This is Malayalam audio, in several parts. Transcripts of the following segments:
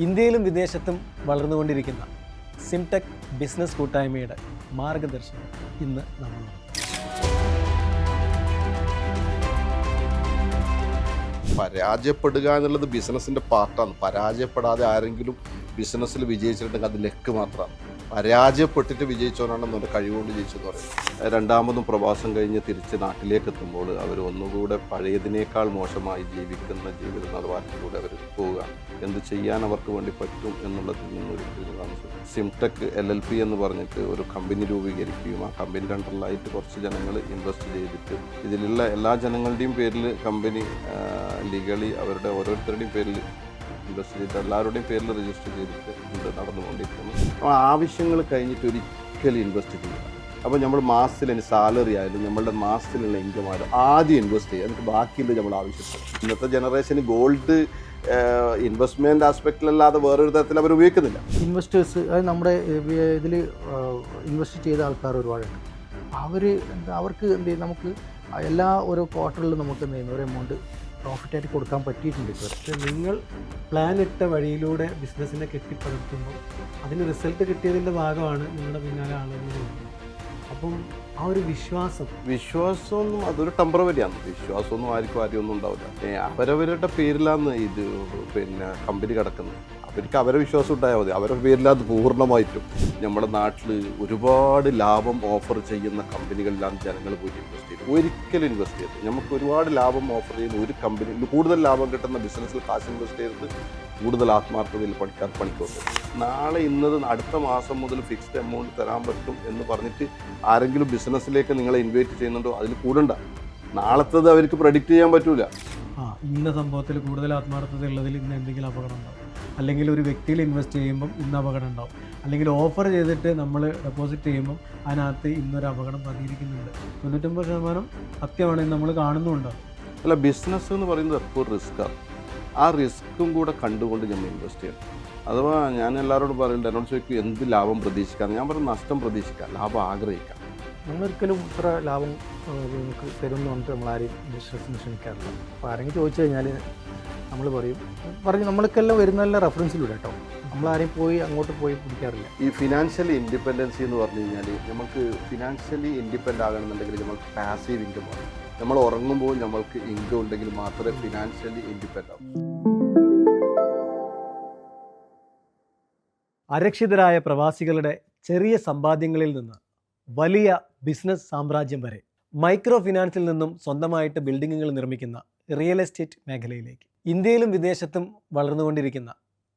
ഇന്ത്യയിലും വിദേശത്തും വളർന്നുകൊണ്ടിരിക്കുന്ന സിംടെക് ബിസിനസ് കൂട്ടായ്മയുടെ മാർഗദർശനം ഇന്ന് നമ്മളോട്. പരാജയപ്പെടുക എന്നുള്ളത് ബിസിനസ്സിൻ്റെ പാർട്ടാണ്. പരാജയപ്പെടാതെ ആരെങ്കിലും ബിസിനസ്സിൽ വിജയിച്ചിട്ടുണ്ടെങ്കിൽ അത് ലക്ക് മാത്രമാണ്. പരാജയപ്പെട്ടിട്ട് വിജയിച്ചവനാണെന്ന് എൻ്റെ കഴിവുകൊണ്ട് ജയിച്ചെന്ന് പറയും. രണ്ടാമതും പ്രവാസം കഴിഞ്ഞ് തിരിച്ച് നാട്ടിലേക്ക് എത്തുമ്പോൾ അവർ ഒന്നുകൂടെ പഴയതിനേക്കാൾ മോശമായി ജീവിക്കുന്ന ജീവിത നിലവാരത്തിലൂടെ അവർ പോവുക. എന്ത് ചെയ്യാൻ അവർക്ക് വേണ്ടി പറ്റും എന്നുള്ളതിൽ നിന്നൊരു സിംടെക് LLP എന്ന് പറഞ്ഞിട്ട് ഒരു കമ്പനി രൂപീകരിക്കുകയും ആ കമ്പനി കണ്ടറിലായിട്ട് കുറച്ച് ജനങ്ങൾ ഇൻവെസ്റ്റ് ചെയ്തിട്ട് ഇതിലുള്ള എല്ലാ ജനങ്ങളുടെയും പേരിൽ കമ്പനി ലീഗലി അവരുടെ ഓരോരുത്തരുടെയും പേരിൽ ഇൻവെസ്റ്റ് ചെയ്തിട്ട് എല്ലാവരുടെയും പേരിൽ രജിസ്റ്റർ ചെയ്തിട്ട് ഇത് നടന്നുകൊണ്ടിരിക്കുന്നു. അപ്പോൾ ആവശ്യങ്ങൾ കഴിഞ്ഞിട്ട് ഒരിക്കലും ഇൻവെസ്റ്റ് ചെയ്യുക. അപ്പോൾ നമ്മൾ മാസത്തിൽ സാലറി ആയാലും നമ്മളുടെ മാസത്തിലുള്ള ഇൻകം ആയാലും ആദ്യം ഇൻവെസ്റ്റ് ചെയ്യുക, എന്നിട്ട് ബാക്കിയുള്ളത് നമ്മൾ ആവശ്യപ്പെടും. ഇന്നത്തെ ജനറേഷന് ഗോൾഡ് ഇൻവെസ്റ്റ്മെൻറ്റ് ആസ്പെക്റ്റിലല്ലാതെ വേറൊരു തരത്തിൽ അവർ ഉപയോഗിക്കുന്നില്ല. ഇൻവെസ്റ്റേഴ്സ് അത് നമ്മുടെ ഇതിൽ ഇൻവെസ്റ്റ് ചെയ്ത ആൾക്കാർ ഒരുപാടുണ്ട്. അവർക്ക് എന്ത് ചെയ്യും, നമുക്ക് എല്ലാ ഓരോ ക്വാർട്ടറിലും നമുക്ക് എന്ത് ചെയ്യുന്ന ഒരു എമൗണ്ട് പ്രോഫിറ്റായിട്ട് കൊടുക്കാൻ പറ്റിയിട്ടുണ്ട്. പക്ഷേ നിങ്ങൾ പ്ലാൻ ഇട്ട വഴിയിലൂടെ ബിസിനസ്സിനെ കെട്ടിപ്പടുത്തുമ്പോൾ അതിന് റിസൾട്ട് കിട്ടിയതിൻ്റെ ഭാഗമാണ് നിങ്ങളുടെ പിന്നാലെ ആളുകൾ വരുന്നത്. അപ്പം ആ ഒരു വിശ്വാസമൊന്നും അതൊരു ടെമ്പറവരിയാണ്. വിശ്വാസമൊന്നും ആരും ഒന്നും ഉണ്ടാവില്ല. അവരവരുടെ പേരിലാണ് ഇത് കമ്പനി കിടക്കുന്നത്. അവർക്ക് അവരെ വിശ്വാസം ഉണ്ടായാൽ മതി. അവരുടെ പേരിലാണ് പൂർണ്ണമായിട്ടും. നമ്മുടെ നാട്ടിൽ ഒരുപാട് ലാഭം ഓഫർ ചെയ്യുന്ന കമ്പനികളിലാണ് ജനങ്ങൾ പോയി ഇൻവെസ്റ്റ് ചെയ്ത്. ഒരിക്കലും ഇൻവെസ്റ്റ് ചെയ്ത് നമുക്ക് ഒരുപാട് ലാഭം ഓഫർ ചെയ്യുന്ന ഒരു കമ്പനിയിൽ കൂടുതൽ ലാഭം കിട്ടുന്ന ബിസിനസ്സിൽ കാശ് ഇൻവെസ്റ്റ് ചെയ്ത് കൂടുതൽ ആത്മാർത്ഥതയിൽ പണിക്കുണ്ട്. നാളെ അടുത്ത മാസം മുതൽ ഫിക്സ്ഡ് എമൗണ്ട് തരാൻ പറ്റും എന്ന് പറഞ്ഞിട്ട് ആരെങ്കിലും ബിസിനസ്സിലേക്ക് നിങ്ങളെ ഇൻവൈറ്റ് ചെയ്യുന്നുണ്ടോ, അതിൽ കൂടണ്ട. നാളത്തത് അവർക്ക് പ്രഡിക്റ്റ് ചെയ്യാൻ പറ്റൂല. ഇന്ന സംഭവത്തിൽ കൂടുതൽ ആത്മാർത്ഥത ഉള്ളതിൽ ഇന്ന് എന്തെങ്കിലും അപകടം ഉണ്ടാവും, അല്ലെങ്കിൽ ഒരു വ്യക്തിയിൽ ഇൻവെസ്റ്റ് ചെയ്യുമ്പം ഇന്ന് അപകടം ഉണ്ടാവും, അല്ലെങ്കിൽ ഓഫർ ചെയ്തിട്ട് നമ്മൾ ഡെപ്പോസിറ്റ് ചെയ്യുമ്പം അതിനകത്ത് ഇന്നൊരു അപകടം പതിയിരിക്കുന്നുണ്ട്. 99% സത്യമാണ് നമ്മൾ കാണുന്നുണ്ട്. അല്ല, ബിസിനസ് എന്ന് പറയുന്നത് എപ്പോഴും റിസ്ക്കാണ്. ആ റിസ്ക്കും കൂടെ കണ്ടുകൊണ്ട് നമ്മൾ ഇൻവെസ്റ്റ് ചെയ്യണം. അഥവാ ഞാൻ എല്ലാവരോടും പറയുന്നുണ്ട്, എന്നോട് ചോദിക്കും എന്ത് ലാഭം പ്രതീക്ഷിക്കാം. ഞാൻ പറയും നഷ്ടം പ്രതീക്ഷിക്കാം, ലാഭം ആഗ്രഹിക്കാം. നമ്മളൊരിക്കലും ഇത്ര ലാഭം നമുക്ക് തരുമെന്ന് പറഞ്ഞിട്ട് നമ്മളാരെയും ബിസിനസ്സിന് ക്ഷണിക്കാറില്ല. അപ്പോൾ ആരെങ്കിലും ചോദിച്ചു കഴിഞ്ഞാൽ നമ്മൾ പറഞ്ഞ് നമ്മൾക്കെല്ലാം വരുന്നതെല്ലാം റെഫറൻസിലൂടെ കേട്ടോ. നമ്മളാരെയും അങ്ങോട്ട് പോയി പിടിക്കാറില്ല. ഈ ഫിനാൻഷ്യലി ഇൻഡിപെൻഡൻസി എന്ന് പറഞ്ഞു കഴിഞ്ഞാൽ നമുക്ക് ഫിനാൻഷ്യലി ഇൻഡിപെൻഡൻ്റ് ആകണമെന്നുണ്ടെങ്കിൽ നമുക്ക് പാസീവ് ഇൻകം ആണ്. നമ്മൾ ഉറങ്ങുമ്പോൾ നമ്മൾക്ക് ഇൻകം ഉണ്ടെങ്കിൽ മാത്രമേ ഫിനാൻഷ്യലി ഇൻഡിപെൻഡൻ്റ് ആവൂ. അരക്ഷിതരായ പ്രവാസികളുടെ ചെറിയ സമ്പാദ്യങ്ങളിൽ നിന്ന് വലിയ ബിസിനസ് സാമ്രാജ്യം വരെ മൈക്രോ ഫിനാൻസിൽ നിന്നും സ്വന്തമായിട്ട് ബിൽഡിങ്ങുകൾ നിർമ്മിക്കുന്ന റിയൽ എസ്റ്റേറ്റ് മേഖലയിലേക്ക് ഇന്ത്യയിലും വിദേശത്തും വളർന്നുകൊണ്ടിരിക്കുന്ന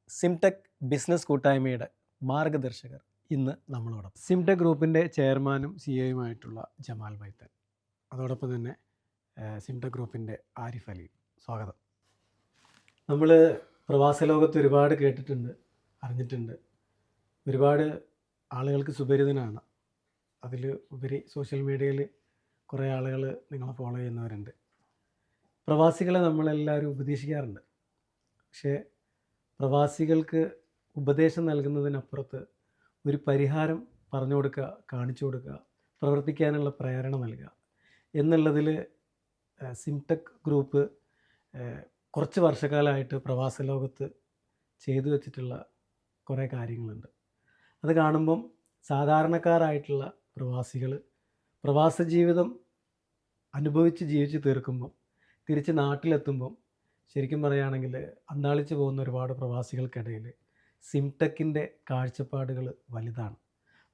സിംടെക് ബിസിനസ് കൂട്ടായ്മയുടെ മാർഗദർശകർ ഇന്ന് നമ്മളോടൊപ്പം. സിംടെക് ഗ്രൂപ്പിൻ്റെ ചെയർമാനും CEO ജമാൽ ബൈത്തൻ, അതോടൊപ്പം തന്നെ സിംടെക് ഗ്രൂപ്പിൻ്റെ ആരിഫ് അലി. സ്വാഗതം. നമ്മൾ പ്രവാസ ലോകത്ത് ഒരുപാട് കേട്ടിട്ടുണ്ട്, അറിഞ്ഞിട്ടുണ്ട്. ഒരുപാട് ആളുകൾക്ക് സുപരിതനാണ്. അതിൽ ഉപരി സോഷ്യൽ മീഡിയയിൽ കുറേ ആളുകൾ നിങ്ങളെ ഫോളോ ചെയ്യുന്നവരുണ്ട്. പ്രവാസികളെ നമ്മളെല്ലാവരും ഉപദേശിക്കാറുണ്ട്. പക്ഷേ പ്രവാസികൾക്ക് ഉപദേശം നൽകുന്നതിനപ്പുറത്ത് ഒരു പരിഹാരം പറഞ്ഞു കൊടുക്കുക, കാണിച്ചു കൊടുക്കുക, പ്രവർത്തിക്കാനുള്ള പ്രേരണ നൽകുക എന്നുള്ളതിൽ സിംടെക് ഗ്രൂപ്പ് കുറച്ച് വർഷക്കാലമായിട്ട് പ്രവാസ ലോകത്ത് ചെയ്തു വച്ചിട്ടുള്ള കുറേ കാര്യങ്ങളുണ്ട്. അത് കാണുമ്പം സാധാരണക്കാരായിട്ടുള്ള പ്രവാസികൾ പ്രവാസ ജീവിതം ജീവിച്ച് തീർക്കുമ്പം തിരിച്ച് നാട്ടിലെത്തുമ്പം ശരിക്കും പറയുകയാണെങ്കിൽ അന്താളിച്ച് പോകുന്ന ഒരുപാട് പ്രവാസികൾക്കിടയിൽ സിംടെക്കിൻ്റെ കാഴ്ചപ്പാടുകൾ വലുതാണ്.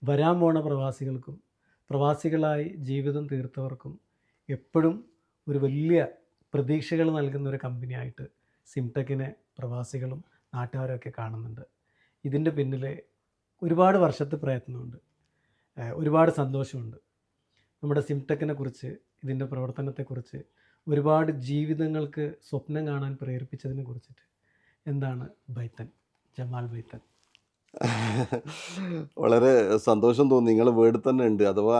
വരാൻ പോണ പ്രവാസികൾക്കും പ്രവാസികളായി ജീവിതം തീർത്തവർക്കും എപ്പോഴും ഒരു വലിയ പ്രതീക്ഷകൾ നൽകുന്ന ഒരു കമ്പനിയായിട്ട് സിംടെക്കിനെ പ്രവാസികളും നാട്ടുകാരൊക്കെ കാണുന്നുണ്ട്. ഇതിൻ്റെ പിന്നിൽ ഒരുപാട് വർഷത്തെ പ്രയത്നമുണ്ട്, ഒരുപാട് സന്തോഷമുണ്ട്. നമ്മുടെ സിംടെക്കിനെ കുറിച്ച്, ഇതിൻ്റെ പ്രവർത്തനത്തെക്കുറിച്ച്, ഒരുപാട് ജീവിതങ്ങൾക്ക് സ്വപ്നം കാണാൻ പ്രേരിപ്പിച്ചതിനെ കുറിച്ചിട്ട് എന്താണ് ജമാൽ ബൈത്തൻ? വളരെ സന്തോഷം തോന്നി. നിങ്ങൾ വേർഡ് തന്നെ ഉണ്ട്. അഥവാ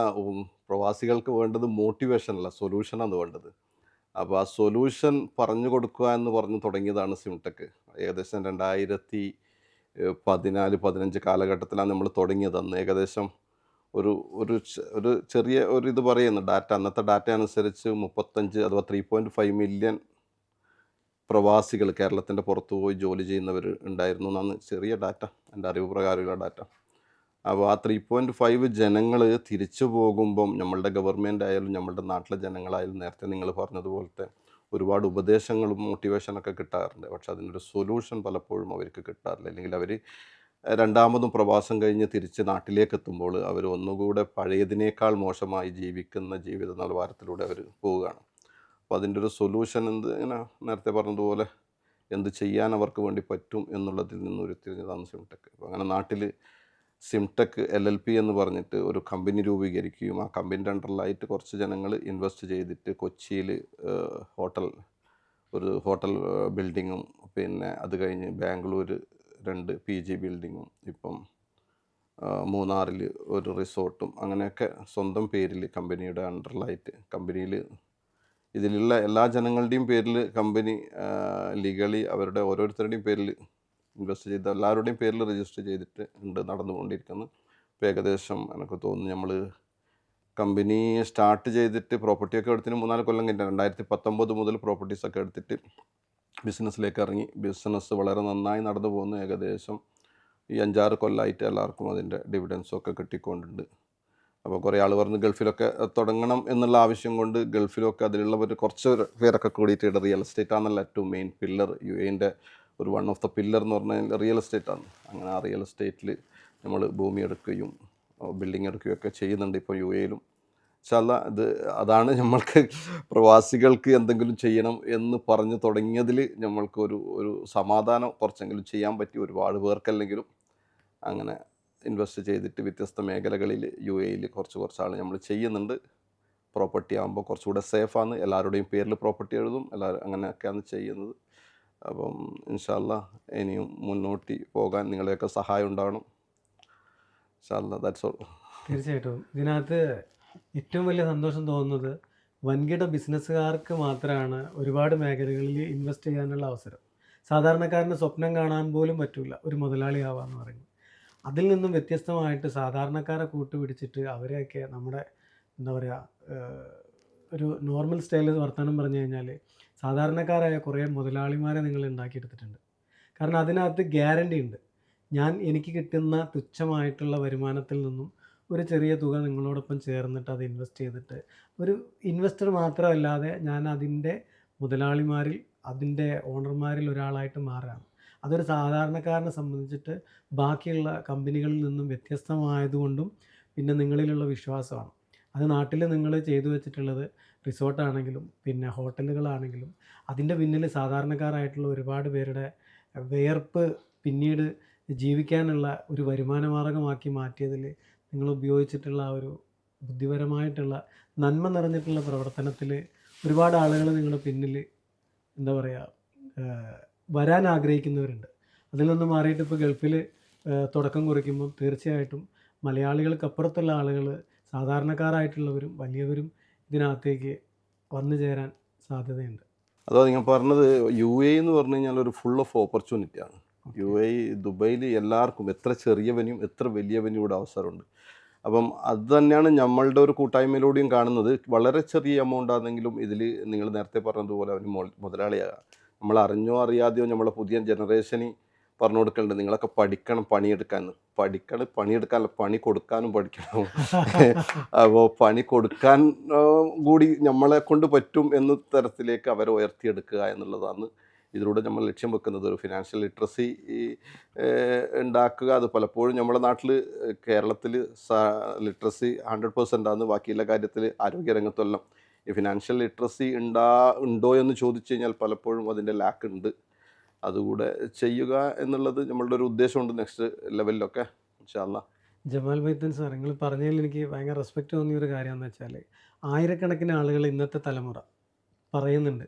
പ്രവാസികൾക്ക് വേണ്ടത് മോട്ടിവേഷനല്ല, സൊല്യൂഷനാണ് വേണ്ടത്. അപ്പോൾ ആ സൊല്യൂഷൻ പറഞ്ഞു കൊടുക്കുക എന്ന് പറഞ്ഞു തുടങ്ങിയതാണ് സിംടെക്. ഏകദേശം 2014-15 കാലഘട്ടത്തിലാണ് നമ്മൾ തുടങ്ങിയത്. അന്ന് ഏകദേശം ഒരു ചെറിയ ഇത് പറയുന്നു ഡാറ്റ, അന്നത്തെ ഡാറ്റ അനുസരിച്ച് 35 അഥവാ 3.5 മില്യൺ പ്രവാസികൾ കേരളത്തിൻ്റെ പുറത്ത് പോയി ജോലി ചെയ്യുന്നവർ ഉണ്ടായിരുന്നു എന്നാണ് ചെറിയ ഡാറ്റ, എൻ്റെ അറിവ് പ്രകാരമുള്ള ഡാറ്റ. അപ്പോൾ ആ 3.5 ജനങ്ങൾ തിരിച്ചു പോകുമ്പം നമ്മളുടെ ഗവൺമെൻറ് ആയാലും നമ്മളുടെ നാട്ടിലെ ജനങ്ങളായാലും നേരത്തെ നിങ്ങൾ പറഞ്ഞതുപോലത്തെ ഒരുപാട് ഉപദേശങ്ങളും മോട്ടിവേഷനൊക്കെ കിട്ടാറുണ്ട്. പക്ഷെ അതിനൊരു സൊല്യൂഷൻ പലപ്പോഴും അവർക്ക് കിട്ടാറില്ല. അല്ലെങ്കിൽ അവർ രണ്ടാമതും പ്രവാസം കഴിഞ്ഞ് തിരിച്ച് നാട്ടിലേക്ക് എത്തുമ്പോൾ അവർ ഒന്നുകൂടെ പഴയതിനേക്കാൾ മോശമായി ജീവിക്കുന്ന ജീവിത നിലവാരത്തിലൂടെ അവർ പോവുകയാണ്. അപ്പോൾ അതിൻ്റെ ഒരു സൊല്യൂഷൻ ഇങ്ങനെ നേരത്തെ പറഞ്ഞതുപോലെ എന്ത് ചെയ്യാൻ അവർക്ക് വേണ്ടി പറ്റും എന്നുള്ളതിൽ നിന്ന് ഉരുത്തിരിഞ്ഞതാണ് സിംടെക്. അപ്പോൾ അങ്ങനെ നാട്ടിൽ സിംടെക് LLP എന്ന് പറഞ്ഞിട്ട് ഒരു കമ്പനി രൂപീകരിക്കുകയും ആ കമ്പനിയുടെ അണ്ടറിലായിട്ട് കുറച്ച് ജനങ്ങൾ ഇൻവെസ്റ്റ് ചെയ്തിട്ട് കൊച്ചിയിൽ ഒരു ഹോട്ടൽ ബിൽഡിങ്ങും, പിന്നെ അത് കഴിഞ്ഞ് ബാംഗ്ലൂർ 2 PG ബിൽഡിങ്ങും, ഇപ്പം മൂന്നാറിൽ ഒരു റിസോർട്ടും, അങ്ങനെയൊക്കെ സ്വന്തം പേരിൽ കമ്പനിയുടെ അണ്ടറിലായിട്ട് കമ്പനിയിൽ ഇതിലുള്ള എല്ലാ ജനങ്ങളുടെയും പേരിൽ കമ്പനി ലീഗലി അവരുടെ ഓരോരുത്തരുടെയും പേരിൽ ഇൻവെസ്റ്റ് ചെയ്ത എല്ലാവരുടെയും പേരിൽ രജിസ്റ്റർ ചെയ്തിട്ട് നടന്നുകൊണ്ടിരിക്കുന്നത്. ഇപ്പോൾ ഏകദേശം എനിക്ക് തോന്നുന്നു നമ്മൾ കമ്പനി സ്റ്റാർട്ട് ചെയ്തിട്ട് പ്രോപ്പർട്ടിയൊക്കെ എടുത്തിട്ട് 3-4 കൊല്ലം കഴിഞ്ഞാൽ 2019 മുതൽ പ്രോപ്പർട്ടീസൊക്കെ എടുത്തിട്ട് ബിസിനസ്സിലേക്ക് ഇറങ്ങി. ബിസിനസ് വളരെ നന്നായി നടന്നു പോകുന്നു. ഏകദേശം ഈ 5-6 കൊല്ലമായിട്ട് എല്ലാവർക്കും അതിൻ്റെ ഡിവിഡൻസൊക്കെ കിട്ടിക്കൊണ്ടുണ്ട്. അപ്പോൾ കുറേ ആൾ പറഞ്ഞ് ഗൾഫിലൊക്കെ തുടങ്ങണം എന്നുള്ള ആവശ്യം കൊണ്ട് ഗൾഫിലൊക്കെ അതിലുള്ളവർ കുറച്ച് പേരൊക്കെ കൂടിയിട്ട് റിയൽ എസ്റ്റേറ്റ് ആണല്ലോ ഏറ്റവും മെയിൻ പില്ലർ. UAE ഒരു വൺ ഓഫ് ദ പില്ലർ എന്ന് പറഞ്ഞാൽ റിയൽ എസ്റ്റേറ്റ് ആണ്. അങ്ങനെ ആ റിയൽ എസ്റ്റേറ്റിൽ നമ്മൾ ഭൂമി എടുക്കുകയും ബിൽഡിംഗ് എടുക്കുകയൊക്കെ ചെയ്യുന്നുണ്ട് ഇപ്പോൾ UAE-ലും. അതാണ് നമ്മൾക്ക് പ്രവാസികൾക്ക് എന്തെങ്കിലും ചെയ്യണം എന്ന് പറഞ്ഞു തുടങ്ങിയതിൽ നമ്മൾക്ക് ഒരു സമാധാനം കുറച്ചെങ്കിലും ചെയ്യാൻ പറ്റി. ഒരുപാട് പേർക്കല്ലെങ്കിലും അങ്ങനെ ഇൻവെസ്റ്റ് ചെയ്തിട്ട് വ്യത്യസ്ത മേഖലകളിൽ UAE-ൽ കുറച്ച് ആൾ നമ്മൾ ചെയ്യുന്നുണ്ട്. പ്രോപ്പർട്ടി ആകുമ്പോൾ കുറച്ചുകൂടെ സേഫാണ്. എല്ലാവരുടെയും പേരിൽ പ്രോപ്പർട്ടി എഴുതും, എല്ലാവരും അങ്ങനെയൊക്കെയാണ് ചെയ്യുന്നത്. അപ്പം ഇൻഷാ അല്ലാ ഇനിയും മുന്നോട്ട് പോകാൻ നിങ്ങളുടെയൊക്കെ സഹായം ഉണ്ടാവണം. ഇൻഷാ അല്ലാ, ദാറ്റ്സ് ഓൾ. തീർച്ചയായിട്ടും ഇതിനകത്ത് ഏറ്റവും വലിയ സന്തോഷം തോന്നുന്നത് വൻകിട ബിസിനസ്സുകാർക്ക് മാത്രമാണ് ഒരുപാട് മേഖലകളിൽ ഇൻവെസ്റ്റ് ചെയ്യാനുള്ള അവസരം. സാധാരണക്കാരന് സ്വപ്നം കാണാൻ പോലും പറ്റില്ല ഒരു മുതലാളിയാവാന്ന് പറയുന്നത്. അതിൽ നിന്നും വ്യത്യസ്തമായിട്ട് സാധാരണക്കാരെ കൂട്ടുപിടിച്ചിട്ട് അവരെയൊക്കെ നമ്മുടെ എന്താ പറയുക ഒരു നോർമൽ സ്റ്റൈലിൽ വർത്തമാനം പറഞ്ഞു കഴിഞ്ഞാൽ സാധാരണക്കാരായ കുറേ മുതലാളിമാരെ നിങ്ങൾ ഉണ്ടാക്കിയെടുത്തിട്ടുണ്ട്. കാരണം അതിനകത്ത് ഗ്യാരണ്ടി ഉണ്ട്. എനിക്ക് കിട്ടുന്ന തുച്ഛമായിട്ടുള്ള വരുമാനത്തിൽ നിന്നും ഒരു ചെറിയ തുക നിങ്ങളോടൊപ്പം ചേർന്നിട്ട് അത് ഇൻവെസ്റ്റ് ചെയ്തിട്ട് ഒരു ഇൻവെസ്റ്റർ മാത്രമല്ലാതെ ഞാൻ അതിൻ്റെ മുതലാളിമാരിൽ അതിൻ്റെ ഓണർമാരിൽ ഒരാളായിട്ട് മാറുകയാണ്. അതൊരു സാധാരണക്കാരനെ സംബന്ധിച്ചിട്ട് ബാക്കിയുള്ള കമ്പനികളിൽ നിന്നും വ്യത്യസ്തമായതുകൊണ്ടും പിന്നെ നിങ്ങളിലുള്ള വിശ്വാസമാണ്. അത് നാട്ടിൽ നിങ്ങൾ ചെയ്തു വെച്ചിട്ടുള്ളത് റിസോർട്ടാണെങ്കിലും പിന്നെ ഹോട്ടലുകളാണെങ്കിലും അതിൻ്റെ പിന്നിൽ സാധാരണക്കാരായിട്ടുള്ള ഒരുപാട് പേരുടെ വിയർപ്പ് പിന്നീട് ജീവിക്കാനുള്ള ഒരു വരുമാന മാർഗമാക്കി മാറ്റിയതിൽ നിങ്ങൾ ഉപയോഗിച്ചിട്ടുള്ള ആ ഒരു ബുദ്ധിപരമായിട്ടുള്ള നന്മ നിറഞ്ഞിട്ടുള്ള പ്രവർത്തനത്തിൽ ഒരുപാട് ആളുകൾ നിങ്ങളുടെ പിന്നിൽ എന്താ പറയുക വരാൻ ആഗ്രഹിക്കുന്നവരുണ്ട്. അതിൽ നിന്ന് മാറിയിട്ട് ഇപ്പോൾ ഗൾഫിൽ തുടക്കം കുറിക്കുമ്പം തീർച്ചയായിട്ടും മലയാളികൾക്കപ്പുറത്തുള്ള ആളുകൾ സാധാരണക്കാരായിട്ടുള്ളവരും വലിയവരും ഇതിനകത്തേക്ക് വന്നു ചേരാൻ സാധ്യതയുണ്ട്. അതോ നിങ്ങൾ പറഞ്ഞത് UAE എന്ന് പറഞ്ഞു കഴിഞ്ഞാൽ ഒരു ഫുൾ ഓഫ് ഓപ്പർച്യൂണിറ്റിയാണ്. UAE ദുബൈയിൽ എല്ലാവർക്കും എത്ര ചെറിയവനും എത്ര വലിയവനും ഇവിടെ അവസരമുണ്ട്. അപ്പം അത് തന്നെയാണ് നമ്മളുടെ ഒരു കൂട്ടായ്മയിലൂടെയും കാണുന്നത്. വളരെ ചെറിയ എമൗണ്ട് ആണെങ്കിലും ഇതിൽ നിങ്ങൾ നേരത്തെ പറഞ്ഞതുപോലെ അവന് മുതലാളിയാകാം. നമ്മൾ അറിഞ്ഞോ അറിയാതെയോ നമ്മളെ പുതിയ ജനറേഷന് പറഞ്ഞു കൊടുക്കേണ്ടത് നിങ്ങളൊക്കെ പഠിക്കണം പണിയെടുക്കാനല്ല പണി കൊടുക്കാനും പഠിക്കണം. അപ്പോൾ പണി കൊടുക്കാൻ കൂടി നമ്മളെ കൊണ്ട് പറ്റും എന്ന തരത്തിലേക്ക് അവരെ ഉയർത്തിയെടുക്കുക എന്നുള്ളതാണ് ഇതിലൂടെ നമ്മൾ ലക്ഷ്യം വെക്കുന്നത്. ഒരു ഫിനാൻഷ്യൽ ലിറ്ററസി ഉണ്ടാക്കുക. അത് പലപ്പോഴും നമ്മുടെ നാട്ടിൽ കേരളത്തിൽ ലിറ്ററസി 100% ആണ്. ബാക്കിയുള്ള കാര്യത്തിൽ ആരോഗ്യരംഗത്തെല്ലാം ഈ ഫിനാൻഷ്യൽ ലിറ്ററസി ഉണ്ടോ എന്ന് ചോദിച്ചു കഴിഞ്ഞാൽ പലപ്പോഴും അതിൻ്റെ ലാക്ക് ഉണ്ട്. അതുകൂടെ ചെയ്യുക എന്നുള്ളത് നമ്മളുടെ ഒരു ഉദ്ദേശമുണ്ട് നെക്സ്റ്റ് ലെവലിലൊക്കെ ഇൻഷാ അല്ലാ. ജമാൽ ബൈത്തൻ സാർ, നിങ്ങൾ പറഞ്ഞതിൽ എനിക്ക് ഭയങ്കര റെസ്പെക്റ്റ് തോന്നിയൊരു കാര്യമെന്ന് വെച്ചാൽ ആയിരക്കണക്കിന് ആളുകൾ ഇന്നത്തെ തലമുറ പറയുന്നുണ്ട്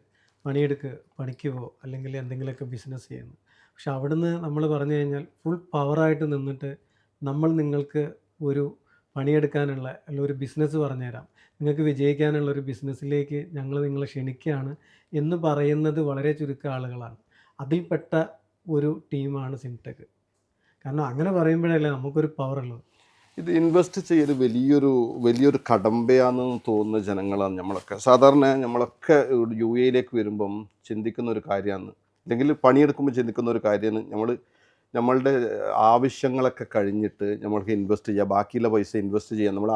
പണിക്ക് പോ അല്ലെങ്കിൽ എന്തെങ്കിലുമൊക്കെ ബിസിനസ് ചെയ്യുന്നു. പക്ഷെ അവിടുന്ന് നമ്മൾ പറഞ്ഞു കഴിഞ്ഞാൽ ഫുൾ പവറായിട്ട് നിന്നിട്ട് നിങ്ങൾക്ക് ഒരു പണിയെടുക്കാനുള്ള അല്ലെങ്കിൽ ഒരു ബിസിനസ് പറഞ്ഞുതരാം, നിങ്ങൾക്ക് വിജയിക്കാനുള്ള ഒരു ബിസിനസ്സിലേക്ക് ഞങ്ങൾ നിങ്ങളെ ക്ഷണിക്കുകയാണ് എന്ന് പറയുന്നത് വളരെ ചുരുക്കം ആളുകളാണ്. അതിൽപ്പെട്ട ഒരു ടീമാണ് സിംടെക്. കാരണം അങ്ങനെ പറയുമ്പോഴല്ലേ നമുക്കൊരു പവർ ഉള്ളത്. ഇത് ഇൻവെസ്റ്റ് ചെയ്യൽ വലിയൊരു കടമ്പയാണെന്ന് തോന്നുന്ന ജനങ്ങളാണ് നമ്മളൊക്കെ. സാധാരണ നമ്മളൊക്കെ യു എയിലേക്ക് വരുമ്പം ചിന്തിക്കുന്ന ഒരു കാര്യമാണ്, അല്ലെങ്കിൽ പണിയെടുക്കുമ്പോൾ ചിന്തിക്കുന്ന ഒരു കാര്യമാണ്, നമ്മളുടെ ആവശ്യങ്ങളൊക്കെ കഴിഞ്ഞിട്ട് നമ്മൾക്ക് ഇൻവെസ്റ്റ് ചെയ്യുക, ബാക്കിയുള്ള പൈസ ഇൻവെസ്റ്റ് ചെയ്യാം. നമ്മളെ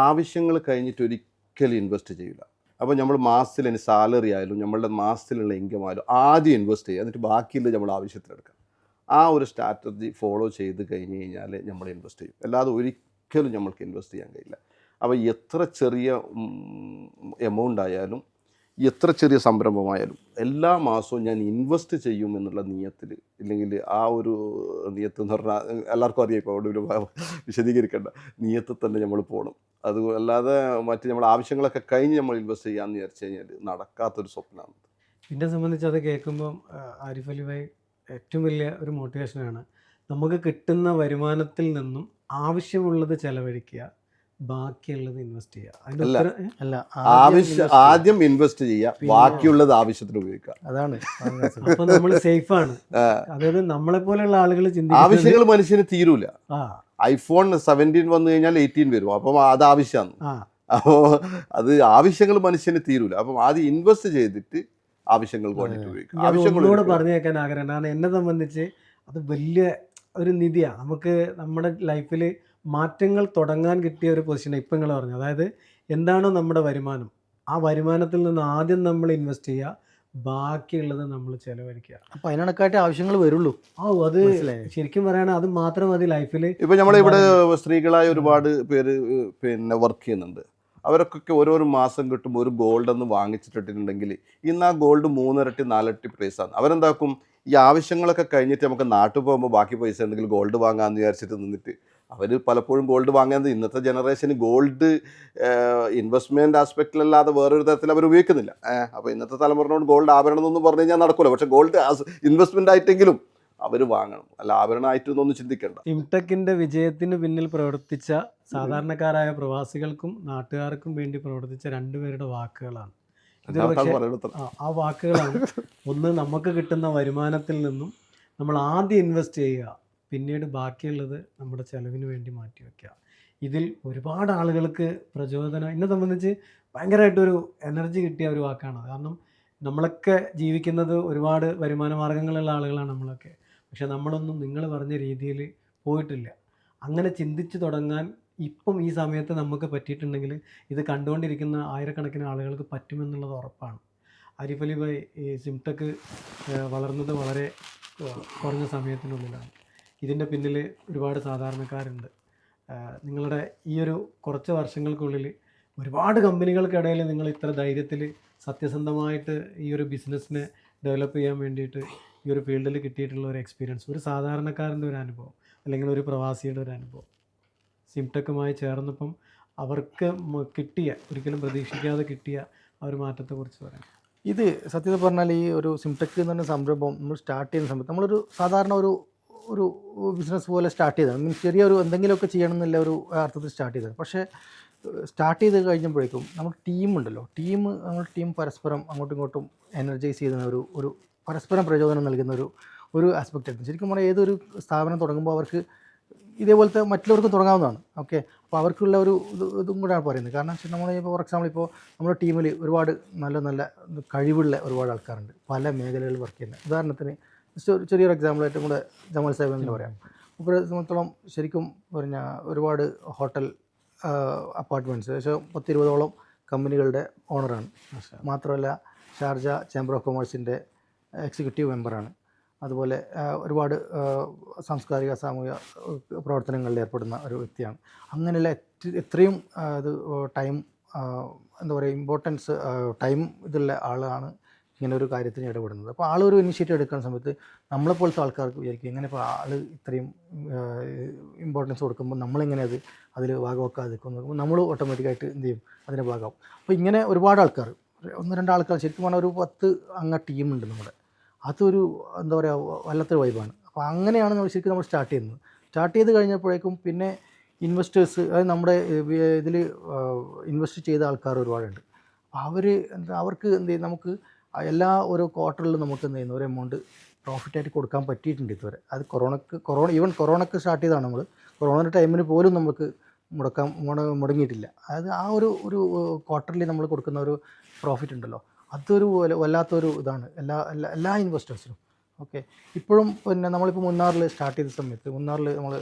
ആവശ്യങ്ങൾ കഴിഞ്ഞിട്ട് ഒരിക്കലും ഇൻവെസ്റ്റ് ചെയ്യില്ല. അപ്പോൾ നമ്മൾ മാസത്തിൽ ഇനി സാലറി ആയാലും നമ്മളുടെ മാസത്തിലുള്ള ഇൻകം ആയാലും ആദ്യം ഇൻവെസ്റ്റ് ചെയ്യുക, എന്നിട്ട് ബാക്കിയുള്ള നമ്മൾ ആവശ്യത്തിനെടുക്കുക. ആ ഒരു സ്ട്രാറ്റജി ഫോളോ ചെയ്ത് കഴിഞ്ഞ് കഴിഞ്ഞാൽ നമ്മൾ ഇൻവെസ്റ്റ് ചെയ്യും. അല്ലാതെ ഒരിക്കലും നമ്മൾക്ക് ഇൻവെസ്റ്റ് ചെയ്യാൻ കഴിയില്ല. അപ്പോൾ എത്ര ചെറിയ എമൗണ്ട് ആയാലും എത്ര ചെറിയ സംരംഭമായാലും എല്ലാ മാസവും ഞാൻ ഇൻവെസ്റ്റ് ചെയ്യും എന്നുള്ള നിയത്തിൽ, ഇല്ലെങ്കിൽ ആ ഒരു നിയത്ത് എന്ന് പറഞ്ഞാൽ എല്ലാവർക്കും അറിയാം, ഇപ്പോൾ അവിടെ ഒരു വിശദീകരിക്കേണ്ട നിയത്തിൽ തന്നെ നമ്മൾ പോകണം. അത് അല്ലാതെ മറ്റ് നമ്മൾ ആവശ്യങ്ങളൊക്കെ കഴിഞ്ഞ് നമ്മൾ ഇൻവെസ്റ്റ് ചെയ്യാമെന്ന് വിചാരിച്ചു കഴിഞ്ഞാൽ നടക്കാത്തൊരു സ്വപ്നമാണ്. എന്നെ സംബന്ധിച്ച് അത് കേൾക്കുമ്പം ആരിഫ് അലി ഭായി ഏറ്റവും വലിയ ഒരു മോട്ടിവേഷനാണ്. നമുക്ക് കിട്ടുന്ന വരുമാനത്തിൽ നിന്നും ആവശ്യമുള്ളത് ചെലവഴിക്കുക, ബാക്കിയുള്ളത് ഇൻവെസ്റ്റ് ചെയ്യുക. അതിൻ്റെ അല്ല, ആദ്യം ഇൻവെസ്റ്റ് ചെയ്യുക, ബാക്കിയുള്ളത് ആവശ്യത്തിന് ഉപയോഗിക്കുക. അതാണ്. അപ്പോൾ നമ്മൾ സേഫാണ്. അതായത് നമ്മളെ പോലെയുള്ള ആളുകൾ ചിന്തിക്കും ആവശ്യങ്ങൾ മനുഷ്യന് തീരൂല. iPhone 17 വന്നു കഴിഞ്ഞാൽ 18 വരും, അപ്പം അത് ആവശ്യമാണ്. അപ്പോൾ അത് ആവശ്യങ്ങൾ മനുഷ്യന് തീരൂല. അപ്പം ആദ്യം ഇൻവെസ്റ്റ് ചെയ്തിട്ട് ആവശ്യങ്ങൾക്ക് വേണ്ടിയിട്ട് ഉപയോഗിക്കുക. ആവശ്യങ്ങളോട് പറഞ്ഞു കേൾക്കാൻ ആഗ്രഹമുണ്ട്. കാരണം എന്നെ സംബന്ധിച്ച് അത് വലിയ ഒരു നിധിയാണ്. നമുക്ക് നമ്മുടെ ലൈഫിൽ മാറ്റങ്ങൾ തുടങ്ങാൻ കിട്ടിയ ഒരു പൊസിഷനാണ് ഇപ്പം നിങ്ങൾ പറഞ്ഞു. അതായത് എന്താണോ നമ്മുടെ വരുമാനം, ആ വരുമാനത്തിൽ നിന്ന് ആദ്യം നമ്മൾ ഇൻവെസ്റ്റ് ചെയ്യുക, ബാക്കിയുള്ളത് നമ്മൾ ചിലവഴിക്കുക. അപ്പോൾ അതിനൊക്കെ ആവശ്യങ്ങൾ വരുള്ളൂ. അത് ശരിക്കും പറയുകയാണെങ്കിൽ അത് മാത്രം മതി ലൈഫിൽ. ഇപ്പം നമ്മളിവിടെ സ്ത്രീകളായ ഒരുപാട് പേര് വർക്ക് ചെയ്യുന്നുണ്ട്. അവർക്കൊക്കെ ഓരോരോ മാസം കിട്ടുമ്പോൾ ഒരു ഗോൾഡ് ഒന്ന് വാങ്ങിച്ചിട്ടിട്ടുണ്ടെങ്കിൽ ഇന്ന് ആ ഗോൾഡ് 3 ഇരട്ടി 4 ഇരട്ടി പ്രൈസാണ്. അവരെന്താക്കും, ഈ ആവശ്യങ്ങളൊക്കെ കഴിഞ്ഞിട്ട് നമുക്ക് നാട്ടിൽ പോകുമ്പോൾ ബാക്കി പൈസ ഉണ്ടെങ്കിൽ ഗോൾഡ് വാങ്ങാമെന്ന് വിചാരിച്ചിട്ട് നിന്നിട്ട് അവർ പലപ്പോഴും ഗോൾഡ് വാങ്ങാൻ ഇന്നത്തെ ജനറേഷന് ഗോൾഡ് ഇൻവെസ്റ്റ്മെൻറ്റ് ആസ്പെക്റ്റിലല്ലാതെ വേറൊരു തരത്തിൽ അവർ ഉപയോഗിക്കുന്നില്ല. അപ്പോൾ ഇന്നത്തെ തലമുറയോട് ഗോൾഡ് ആഭരണം എന്നൊന്നും പറഞ്ഞു കഴിഞ്ഞാൽ നടക്കില്ല. പക്ഷേ ഗോൾഡ് ഇൻവെസ്റ്റ്മെൻ്റ് ആയിട്ടെങ്കിലും അവർ വാങ്ങണം, അല്ല ആഭരണമായിട്ടൊന്നും ചിന്തിക്കേണ്ട. സിംടെക്കിൻ്റെ വിജയത്തിന് പിന്നിൽ പ്രവർത്തിച്ച സാധാരണക്കാരായ പ്രവാസികൾക്കും നാട്ടുകാർക്കും വേണ്ടി പ്രവർത്തിച്ച രണ്ടുപേരുടെ വാക്കുകളാണ് ഇത്. ആ വാക്കുകളാണ്, ഒന്ന് നമുക്ക് കിട്ടുന്ന വരുമാനത്തിൽ നിന്നും നമ്മൾ ആദ്യം ഇൻവെസ്റ്റ് ചെയ്യുക, പിന്നീട് ബാക്കിയുള്ളത് നമ്മുടെ ചിലവിന് വേണ്ടി മാറ്റി വയ്ക്കുക. ഇതിൽ ഒരുപാട് ആളുകൾക്ക് പ്രചോദനം, എന്നെ സംബന്ധിച്ച് ഭയങ്കരമായിട്ടൊരു എനർജി കിട്ടിയ ഒരു വാക്കാണ്. കാരണം നമ്മളൊക്കെ ജീവിക്കുന്നത് ഒരുപാട് വരുമാന മാർഗ്ഗങ്ങളുള്ള ആളുകളാണ് നമ്മളൊക്കെ. പക്ഷെ നമ്മളൊന്നും നിങ്ങൾ പറഞ്ഞ രീതിയിൽ പോയിട്ടില്ല. അങ്ങനെ ചിന്തിച്ച് തുടങ്ങാൻ ഇപ്പം ഈ സമയത്ത് നമുക്ക് പറ്റിയിട്ടുണ്ടെങ്കിൽ ഇത് കണ്ടുകൊണ്ടിരിക്കുന്ന ആയിരക്കണക്കിന് ആളുകൾക്ക് പറ്റുമെന്നുള്ളത് ഉറപ്പാണ്. ആരിഫ് അലി ഭായ്, ഈ സിംടെക് വളർന്നത് വളരെ കുറഞ്ഞ സമയത്തിനുള്ളിലാണ്. ഇതിൻ്റെ പിന്നിൽ ഒരുപാട് സാധാരണക്കാരുണ്ട്. നിങ്ങളുടെ ഈ ഒരു കുറച്ച് വർഷങ്ങൾക്കുള്ളിൽ ഒരുപാട് കമ്പനികൾക്കിടയിൽ നിങ്ങൾ ഇത്ര ധൈര്യത്തിൽ സത്യസന്ധമായിട്ട് ഈ ഒരു ബിസിനസ്സിനെ ഡെവലപ്പ് ചെയ്യാൻ വേണ്ടിയിട്ട് ഈ ഒരു ഫീൽഡിൽ കിട്ടിയിട്ടുള്ള ഒരു എക്സ്പീരിയൻസ്, ഒരു സാധാരണക്കാരൻ്റെ ഒരു അനുഭവം, അല്ലെങ്കിൽ ഒരു പ്രവാസിയുടെ ഒരു അനുഭവം, സിംടെക്കുമായി ചേർന്നപ്പം അവർക്ക് കിട്ടിയ, ഒരിക്കലും പ്രതീക്ഷിക്കാതെ കിട്ടിയ ആ ഒരു മാറ്റത്തെക്കുറിച്ച് പറയാം. ഇത് സത്യത്തിൽ പറഞ്ഞാൽ ഈ ഒരു സിംടെക് എന്ന് പറഞ്ഞ സംരംഭം നമ്മൾ സ്റ്റാർട്ട് ചെയ്യുന്ന സമയത്ത് നമ്മളൊരു സാധാരണ ഒരു ബിസിനസ് പോലെ സ്റ്റാർട്ട് ചെയ്തതാണ്. മീൻസ് ചെറിയൊരു എന്തെങ്കിലുമൊക്കെ ചെയ്യണം എന്നുള്ള ഒരു അർത്ഥത്തിൽ സ്റ്റാർട്ട് ചെയ്തത്. പക്ഷേ സ്റ്റാർട്ട് ചെയ്ത് കഴിഞ്ഞപ്പോഴേക്കും നമ്മൾ ടീമുണ്ടല്ലോ, നമ്മുടെ ടീം പരസ്പരം അങ്ങോട്ടും ഇങ്ങോട്ടും എനർജൈസ് ചെയ്യുന്ന ഒരു പരസ്പരം പ്രചോദനം നൽകുന്ന ഒരു ആസ്പെക്റ്റ് ആയിരുന്നു. ശരിക്കും പറഞ്ഞാൽ ഏതൊരു സ്ഥാപനം തുടങ്ങുമ്പോൾ അവർക്ക് ഇതേപോലത്തെ മറ്റുള്ളവർക്കും തുടങ്ങാവുന്നതാണ്. ഓക്കെ, അപ്പോൾ അവർക്കുള്ള ഇതും കൂടെയാണ് പറയുന്നത്. കാരണം നമ്മളിപ്പോൾ ഫോർ എക്സാമ്പിൾ ഇപ്പോൾ നമ്മുടെ ടീമിൽ ഒരുപാട് നല്ല കഴിവുള്ള ഒരുപാട് ആൾക്കാരുണ്ട്, പല മേഖലകളിൽ വർക്ക് ചെയ്യുന്നത്. ഉദാഹരണത്തിന് ചെറിയൊരു എക്സാമ്പിളായിട്ട് നമ്മുടെ ജമാൽ സാഹിബ് എന്ന് പറയാം. ഇപ്പോൾ സംബന്ധിച്ചോളം ശരിക്കും പറഞ്ഞാൽ ഒരുപാട് ഹോട്ടൽ അപ്പാർട്ട്മെൻറ്റ്സ്, ഏകദേശം 10-20ഓളം കമ്പനികളുടെ ഓണറാണ്. മാത്രമല്ല ഷാർജ ചേംബർ ഓഫ് കൊമേഴ്സിൻ്റെ എക്സിക്യൂട്ടീവ് മെമ്പറാണ്. അതുപോലെ ഒരുപാട് സാംസ്കാരിക സാമൂഹിക പ്രവർത്തനങ്ങളിൽ ഏർപ്പെടുന്ന ഒരു വ്യക്തിയാണ്. അങ്ങനെയുള്ള എത്രയും ഇത് ടൈം എന്താ പറയുക, ഇമ്പോർട്ടൻസ് ടൈം ഇതുള്ള ആളാണ് ഇങ്ങനെ ഒരു കാര്യത്തിന് ഇടപെടുന്നത്. അപ്പോൾ ആളൊരു ഇനിഷ്യേറ്റീവ് എടുക്കുന്ന സമയത്ത് നമ്മളെപ്പോലത്തെ ആൾക്കാർക്ക് വിചാരിക്കും എങ്ങനെ ഇപ്പോൾ ആൾ ഇത്രയും ഇമ്പോർട്ടൻസ് കൊടുക്കുമ്പോൾ നമ്മളിങ്ങനെ അതിൽ ഭാഗമാക്കാതെ നിൽക്കുന്നു, നമ്മൾ ഓട്ടോമാറ്റിക്കായിട്ട് എന്ത് ചെയ്യും, അതിൻ്റെ ഭാഗമാവും. അപ്പോൾ ഇങ്ങനെ ഒരുപാട് ആൾക്കാർ, 1-2 ആൾക്കാർ, ശരിക്കും പറഞ്ഞാൽ ഒരു 10 അംഗ ടീമുണ്ട് നമ്മുടെ. അതൊരു എന്താ പറയുക, വല്ലാത്തൊരു വൈബാണ്. അപ്പോൾ അങ്ങനെയാണ് ശരിക്കും നമ്മൾ സ്റ്റാർട്ട് ചെയ്യുന്നത്. സ്റ്റാർട്ട് ചെയ്ത് കഴിഞ്ഞപ്പോഴേക്കും പിന്നെ ഇൻവെസ്റ്റേഴ്സ്, അതായത് നമ്മുടെ ഇതിൽ ഇൻവെസ്റ്റ് ചെയ്ത ആൾക്കാർ ഒരുപാടുണ്ട്. അവർക്ക് എന്ത് ചെയ്യും, നമുക്ക് എല്ലാ ഓരോ ക്വാർട്ടറിലും നമുക്ക് എന്ത് ചെയ്യുന്നു ഒരു എമൗണ്ട് പ്രോഫിറ്റായിട്ട് കൊടുക്കാൻ പറ്റിയിട്ടുണ്ട് ഇതുവരെ. അത് കൊറോണക്ക് സ്റ്റാർട്ട് ചെയ്തതാണ് നമ്മൾ. കൊറോണ ടൈമിന് പോലും നമുക്ക് മുടങ്ങിയിട്ടില്ല. അതായത് ആ ഒരു ക്വാർട്ടർലി നമ്മൾ കൊടുക്കുന്ന ഒരു പ്രോഫിറ്റ് ഉണ്ടല്ലോ, അതൊരു വല്ലാത്തൊരു ഇതാണ് എല്ലാ ഇൻവെസ്റ്റേഴ്സിനും. ഓക്കെ, ഇപ്പോഴും പിന്നെ നമ്മളിപ്പോൾ മുന്നാറിൽ സ്റ്റാർട്ട് ചെയ്ത സമയത്ത് നമ്മൾ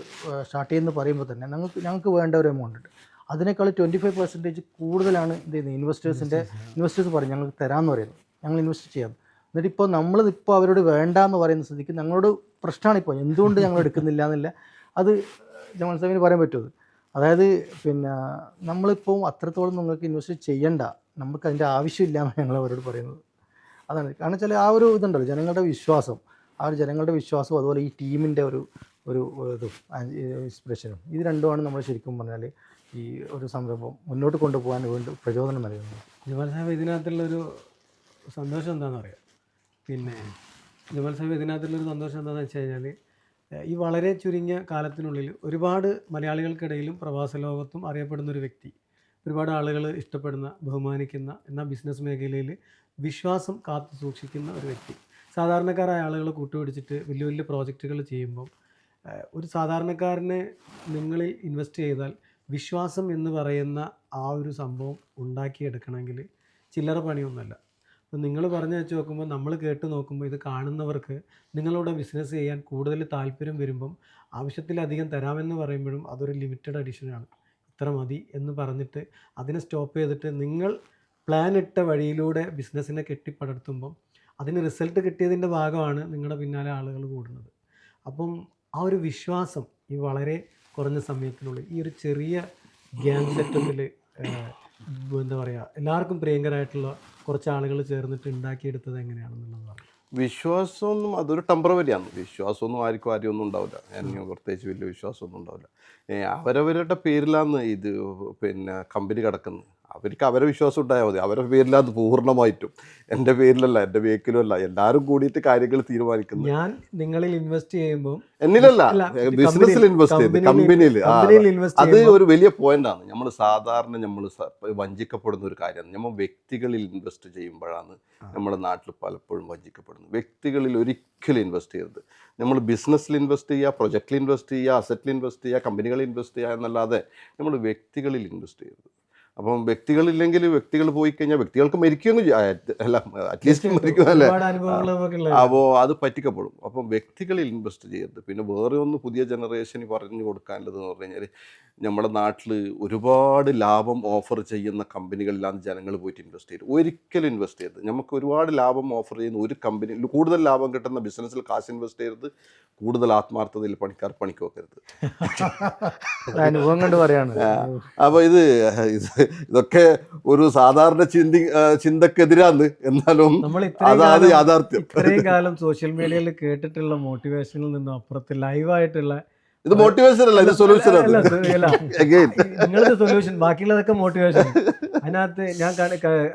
സ്റ്റാർട്ട് ചെയ്യുന്നത് പറയുമ്പോൾ തന്നെ ഞങ്ങൾക്ക് വേണ്ട ഒരു എമൗണ്ട് ഉണ്ട്. അതിനേക്കാൾ 25% കൂടുതലാണ് ഇത് ഇൻവെസ്റ്റേഴ്സ് പറയും ഞങ്ങൾക്ക് തരാമെന്ന് പറയുന്നത്, ഞങ്ങൾ ഇൻവെസ്റ്റ് ചെയ്യാം. എന്നിട്ട് നമ്മളിപ്പോൾ അവരോട് വേണ്ട എന്ന് പറയുന്ന സ്ഥിതിക്ക് ഞങ്ങളോട് പ്രശ്നമാണ് ഇപ്പോൾ എന്തുകൊണ്ട് ഞങ്ങൾ എടുക്കുന്നില്ല എന്നില്ല. അത് ജമാൽ സാഹിബിന് പറയാൻ പറ്റുമത്. അതായത് പിന്നെ നമ്മളിപ്പോൾ അത്രത്തോളം നിങ്ങൾക്ക് ഇൻവെസ്റ്റ് ചെയ്യണ്ട, നമുക്ക് അതിൻ്റെ ആവശ്യമില്ല എന്നാണ് ഞങ്ങൾ അവരോട് പറയുന്നത്. അതാണ് കാരണം വെച്ചാൽ ആ ഒരു ഇതുണ്ടല്ലോ ജനങ്ങളുടെ വിശ്വാസം, അതുപോലെ ഈ ടീമിൻ്റെ ഒരു ഇതും ഇൻസ്പിറേഷനും, ഇത് രണ്ടുമാണ് നമ്മൾ ശരിക്കും പറഞ്ഞാൽ ഈ ഒരു സംരംഭം മുന്നോട്ട് കൊണ്ടുപോകാൻ വേണ്ടി പ്രചോദനം നൽകുന്നത്. ജമാൽ സാഹിബ് ഇതിനകത്തുള്ളൊരു സന്തോഷം എന്താണെന്ന് അറിയാം. ജമാൽ സാഹിബ് ഇതിനകത്തുള്ളൊരു സന്തോഷം എന്താണെന്ന് വെച്ച് കഴിഞ്ഞാൽ ഈ വളരെ ചുരുങ്ങിയ കാലത്തിനുള്ളിൽ ഒരുപാട് മലയാളികൾക്കിടയിലും പ്രവാസ ലോകത്തും അറിയപ്പെടുന്ന ഒരു വ്യക്തി, ഒരുപാട് ആളുകൾ ഇഷ്ടപ്പെടുന്ന ബഹുമാനിക്കുന്ന എന്നാൽ ബിസിനസ് മേഖലയിൽ വിശ്വാസം കാത്തു സൂക്ഷിക്കുന്ന ഒരു വ്യക്തി. സാധാരണക്കാരായ ആളുകൾ കൂട്ടുപിടിച്ചിട്ട് വലിയ വലിയ പ്രോജക്റ്റുകൾ ചെയ്യുമ്പം ഒരു സാധാരണക്കാരന് നിങ്ങളിൽ ഇൻവെസ്റ്റ് ചെയ്താൽ വിശ്വാസം എന്ന് പറയുന്ന ആ ഒരു സംഭവം ഉണ്ടാക്കിയെടുക്കണമെങ്കിൽ ചില്ലറ പണിയൊന്നുമല്ല. അപ്പോൾ നിങ്ങൾ പറഞ്ഞു വെച്ച് നോക്കുമ്പോൾ, നമ്മൾ കേട്ട് നോക്കുമ്പോൾ, ഇത് കാണുന്നവർക്ക് നിങ്ങളോട് ബിസിനസ് ചെയ്യാൻ കൂടുതൽ താല്പര്യം വരുമ്പം ആവശ്യത്തിലധികം തരാമെന്ന് പറയുമ്പോഴും അതൊരു ലിമിറ്റഡ് എഡിഷനാണ്, ഇത്ര മതി എന്ന് പറഞ്ഞിട്ട് അതിനെ സ്റ്റോപ്പ് ചെയ്തിട്ട് നിങ്ങൾ പ്ലാൻ ഇട്ട വഴിയിലൂടെ ബിസിനസ്സിനെ കെട്ടിപ്പടർത്തുമ്പം അതിന് റിസൾട്ട് കിട്ടിയതിൻ്റെ ഭാഗമാണ് നിങ്ങളുടെ പിന്നാലെ ആളുകൾ കൂടുന്നത്. അപ്പം ആ ഒരു വിശ്വാസം ഈ വളരെ കുറഞ്ഞ സമയത്തിനുള്ളിൽ ഈ ഒരു ചെറിയ ഗ്യാങ് സെറ്റപ്പിൽ എന്താ പറയുക, എല്ലാവർക്കും പ്രിയങ്കരായിട്ടുള്ള കുറച്ച് ആളുകൾ ചേർന്നിട്ട് ഉണ്ടാക്കിയെടുത്തത് എങ്ങനെയാണെന്നുള്ളത് പറഞ്ഞു. വിശ്വാസമൊന്നും അതൊരു ടെമ്പറവരിയാണ്. വിശ്വാസമൊന്നും ആരും ഒന്നും ഉണ്ടാവില്ല. എനിക്ക് പ്രത്യേകിച്ച് വലിയ വിശ്വാസമൊന്നും ഉണ്ടാവില്ല. അവരവരുടെ പേരിലാണ് ഇത് പിന്നെ കമ്പനി കിടക്കുന്നത്. അവർക്ക് അവരെ വിശ്വാസം ഉണ്ടായാൽ മതി. അവരുടെ പേരിലാണ് പൂർണ്ണമായിട്ടും, എൻ്റെ പേരിലല്ല, എൻ്റെ വേക്കിലും അല്ല. എല്ലാവരും കൂടിയിട്ട് കാര്യങ്ങൾ തീരുമാനിക്കുന്നു. ഞാൻ നിങ്ങളിൽ ഇൻവെസ്റ്റ് ചെയ്യുമ്പോൾ എന്നിലല്ല, ബിസിനസ്സിൽ ഇൻവെസ്റ്റ് ചെയ്ത് കമ്പനിയിൽ, അത് ഒരു വലിയ പോയിന്റാണ്. നമ്മൾ സാധാരണ വഞ്ചിക്കപ്പെടുന്ന ഒരു കാര്യമാണ്. നമ്മൾ വ്യക്തികളിൽ ഇൻവെസ്റ്റ് ചെയ്യുമ്പോഴാണ് നമ്മുടെ നാട്ടിൽ പലപ്പോഴും വഞ്ചിക്കപ്പെടുന്നത്. വ്യക്തികളിൽ ഒരിക്കലും ഇൻവെസ്റ്റ് ചെയ്യരുത്. നമ്മൾ ബിസിനസ്സിൽ ഇൻവെസ്റ്റ് ചെയ്യുക, പ്രൊജക്റ്റിൽ ഇൻവെസ്റ്റ് ചെയ്യുക, അസറ്റിൽ ഇൻവെസ്റ്റ് ചെയ്യുക, കമ്പനികളിൽ ഇൻവെസ്റ്റ് ചെയ്യുക എന്നല്ലാതെ നമ്മൾ വ്യക്തികളിൽ ഇൻവെസ്റ്റ് ചെയ്യരുത്. അപ്പം വ്യക്തികളില്ലെങ്കിൽ വ്യക്തികൾ പോയി കഴിഞ്ഞാൽ വ്യക്തികൾക്ക് മരിക്കുകയൊന്നും അല്ല, അറ്റ്ലീസ്റ്റ് മരിക്കുമല്ലേ, അപ്പോൾ അത് പറ്റിക്കപ്പെടും. അപ്പം വ്യക്തികളിൽ ഇൻവെസ്റ്റ് ചെയ്യരുത്. പിന്നെ വേറെ ഒന്ന് പുതിയ ജനറേഷന് പറഞ്ഞു കൊടുക്കാനുള്ളതെന്ന് പറഞ്ഞു കഴിഞ്ഞാൽ, നമ്മുടെ നാട്ടിൽ ഒരുപാട് ലാഭം ഓഫർ ചെയ്യുന്ന കമ്പനികളിലാണ് ജനങ്ങൾ പോയിട്ട് ഇൻവെസ്റ്റ് ചെയ്തത്. ഒരിക്കലും ഇൻവെസ്റ്റ് ചെയ്യരുത്. നമുക്ക് ഒരുപാട് ലാഭം ഓഫർ ചെയ്യുന്ന ഒരു കമ്പനി, കൂടുതൽ ലാഭം കിട്ടുന്ന ബിസിനസ്സിൽ കാശ് ഇൻവെസ്റ്റ് ചെയ്യരുത്. കൂടുതൽ ആത്മാർത്ഥതയിൽ പണിക്കാർ പണിക്ക് വെക്കരുത്. അനുഭവം കൊണ്ട് പറയാണ്. അപ്പോൾ ഇതൊക്കെ ഒരു സാധാരണ ചിന്തക്കെതിരാണ്, എന്നാലും അതാണ് യാഥാർത്ഥ്യം. ഇത്രയും കാലം സോഷ്യൽ മീഡിയയിൽ കേട്ടിട്ടുള്ള മോട്ടിവേഷനിൽ നിന്നും അപ്പുറത്ത് ലൈവായിട്ടുള്ള ഇത് മോട്ടിവേഷൻ അല്ല, ഇത് സൊല്യൂഷൻ ആണ്. നിങ്ങളുടെ സൊല്യൂഷൻ, ബാക്കിയുള്ളതൊക്കെ മോട്ടിവേഷൻ. അതിനകത്ത് ഞാൻ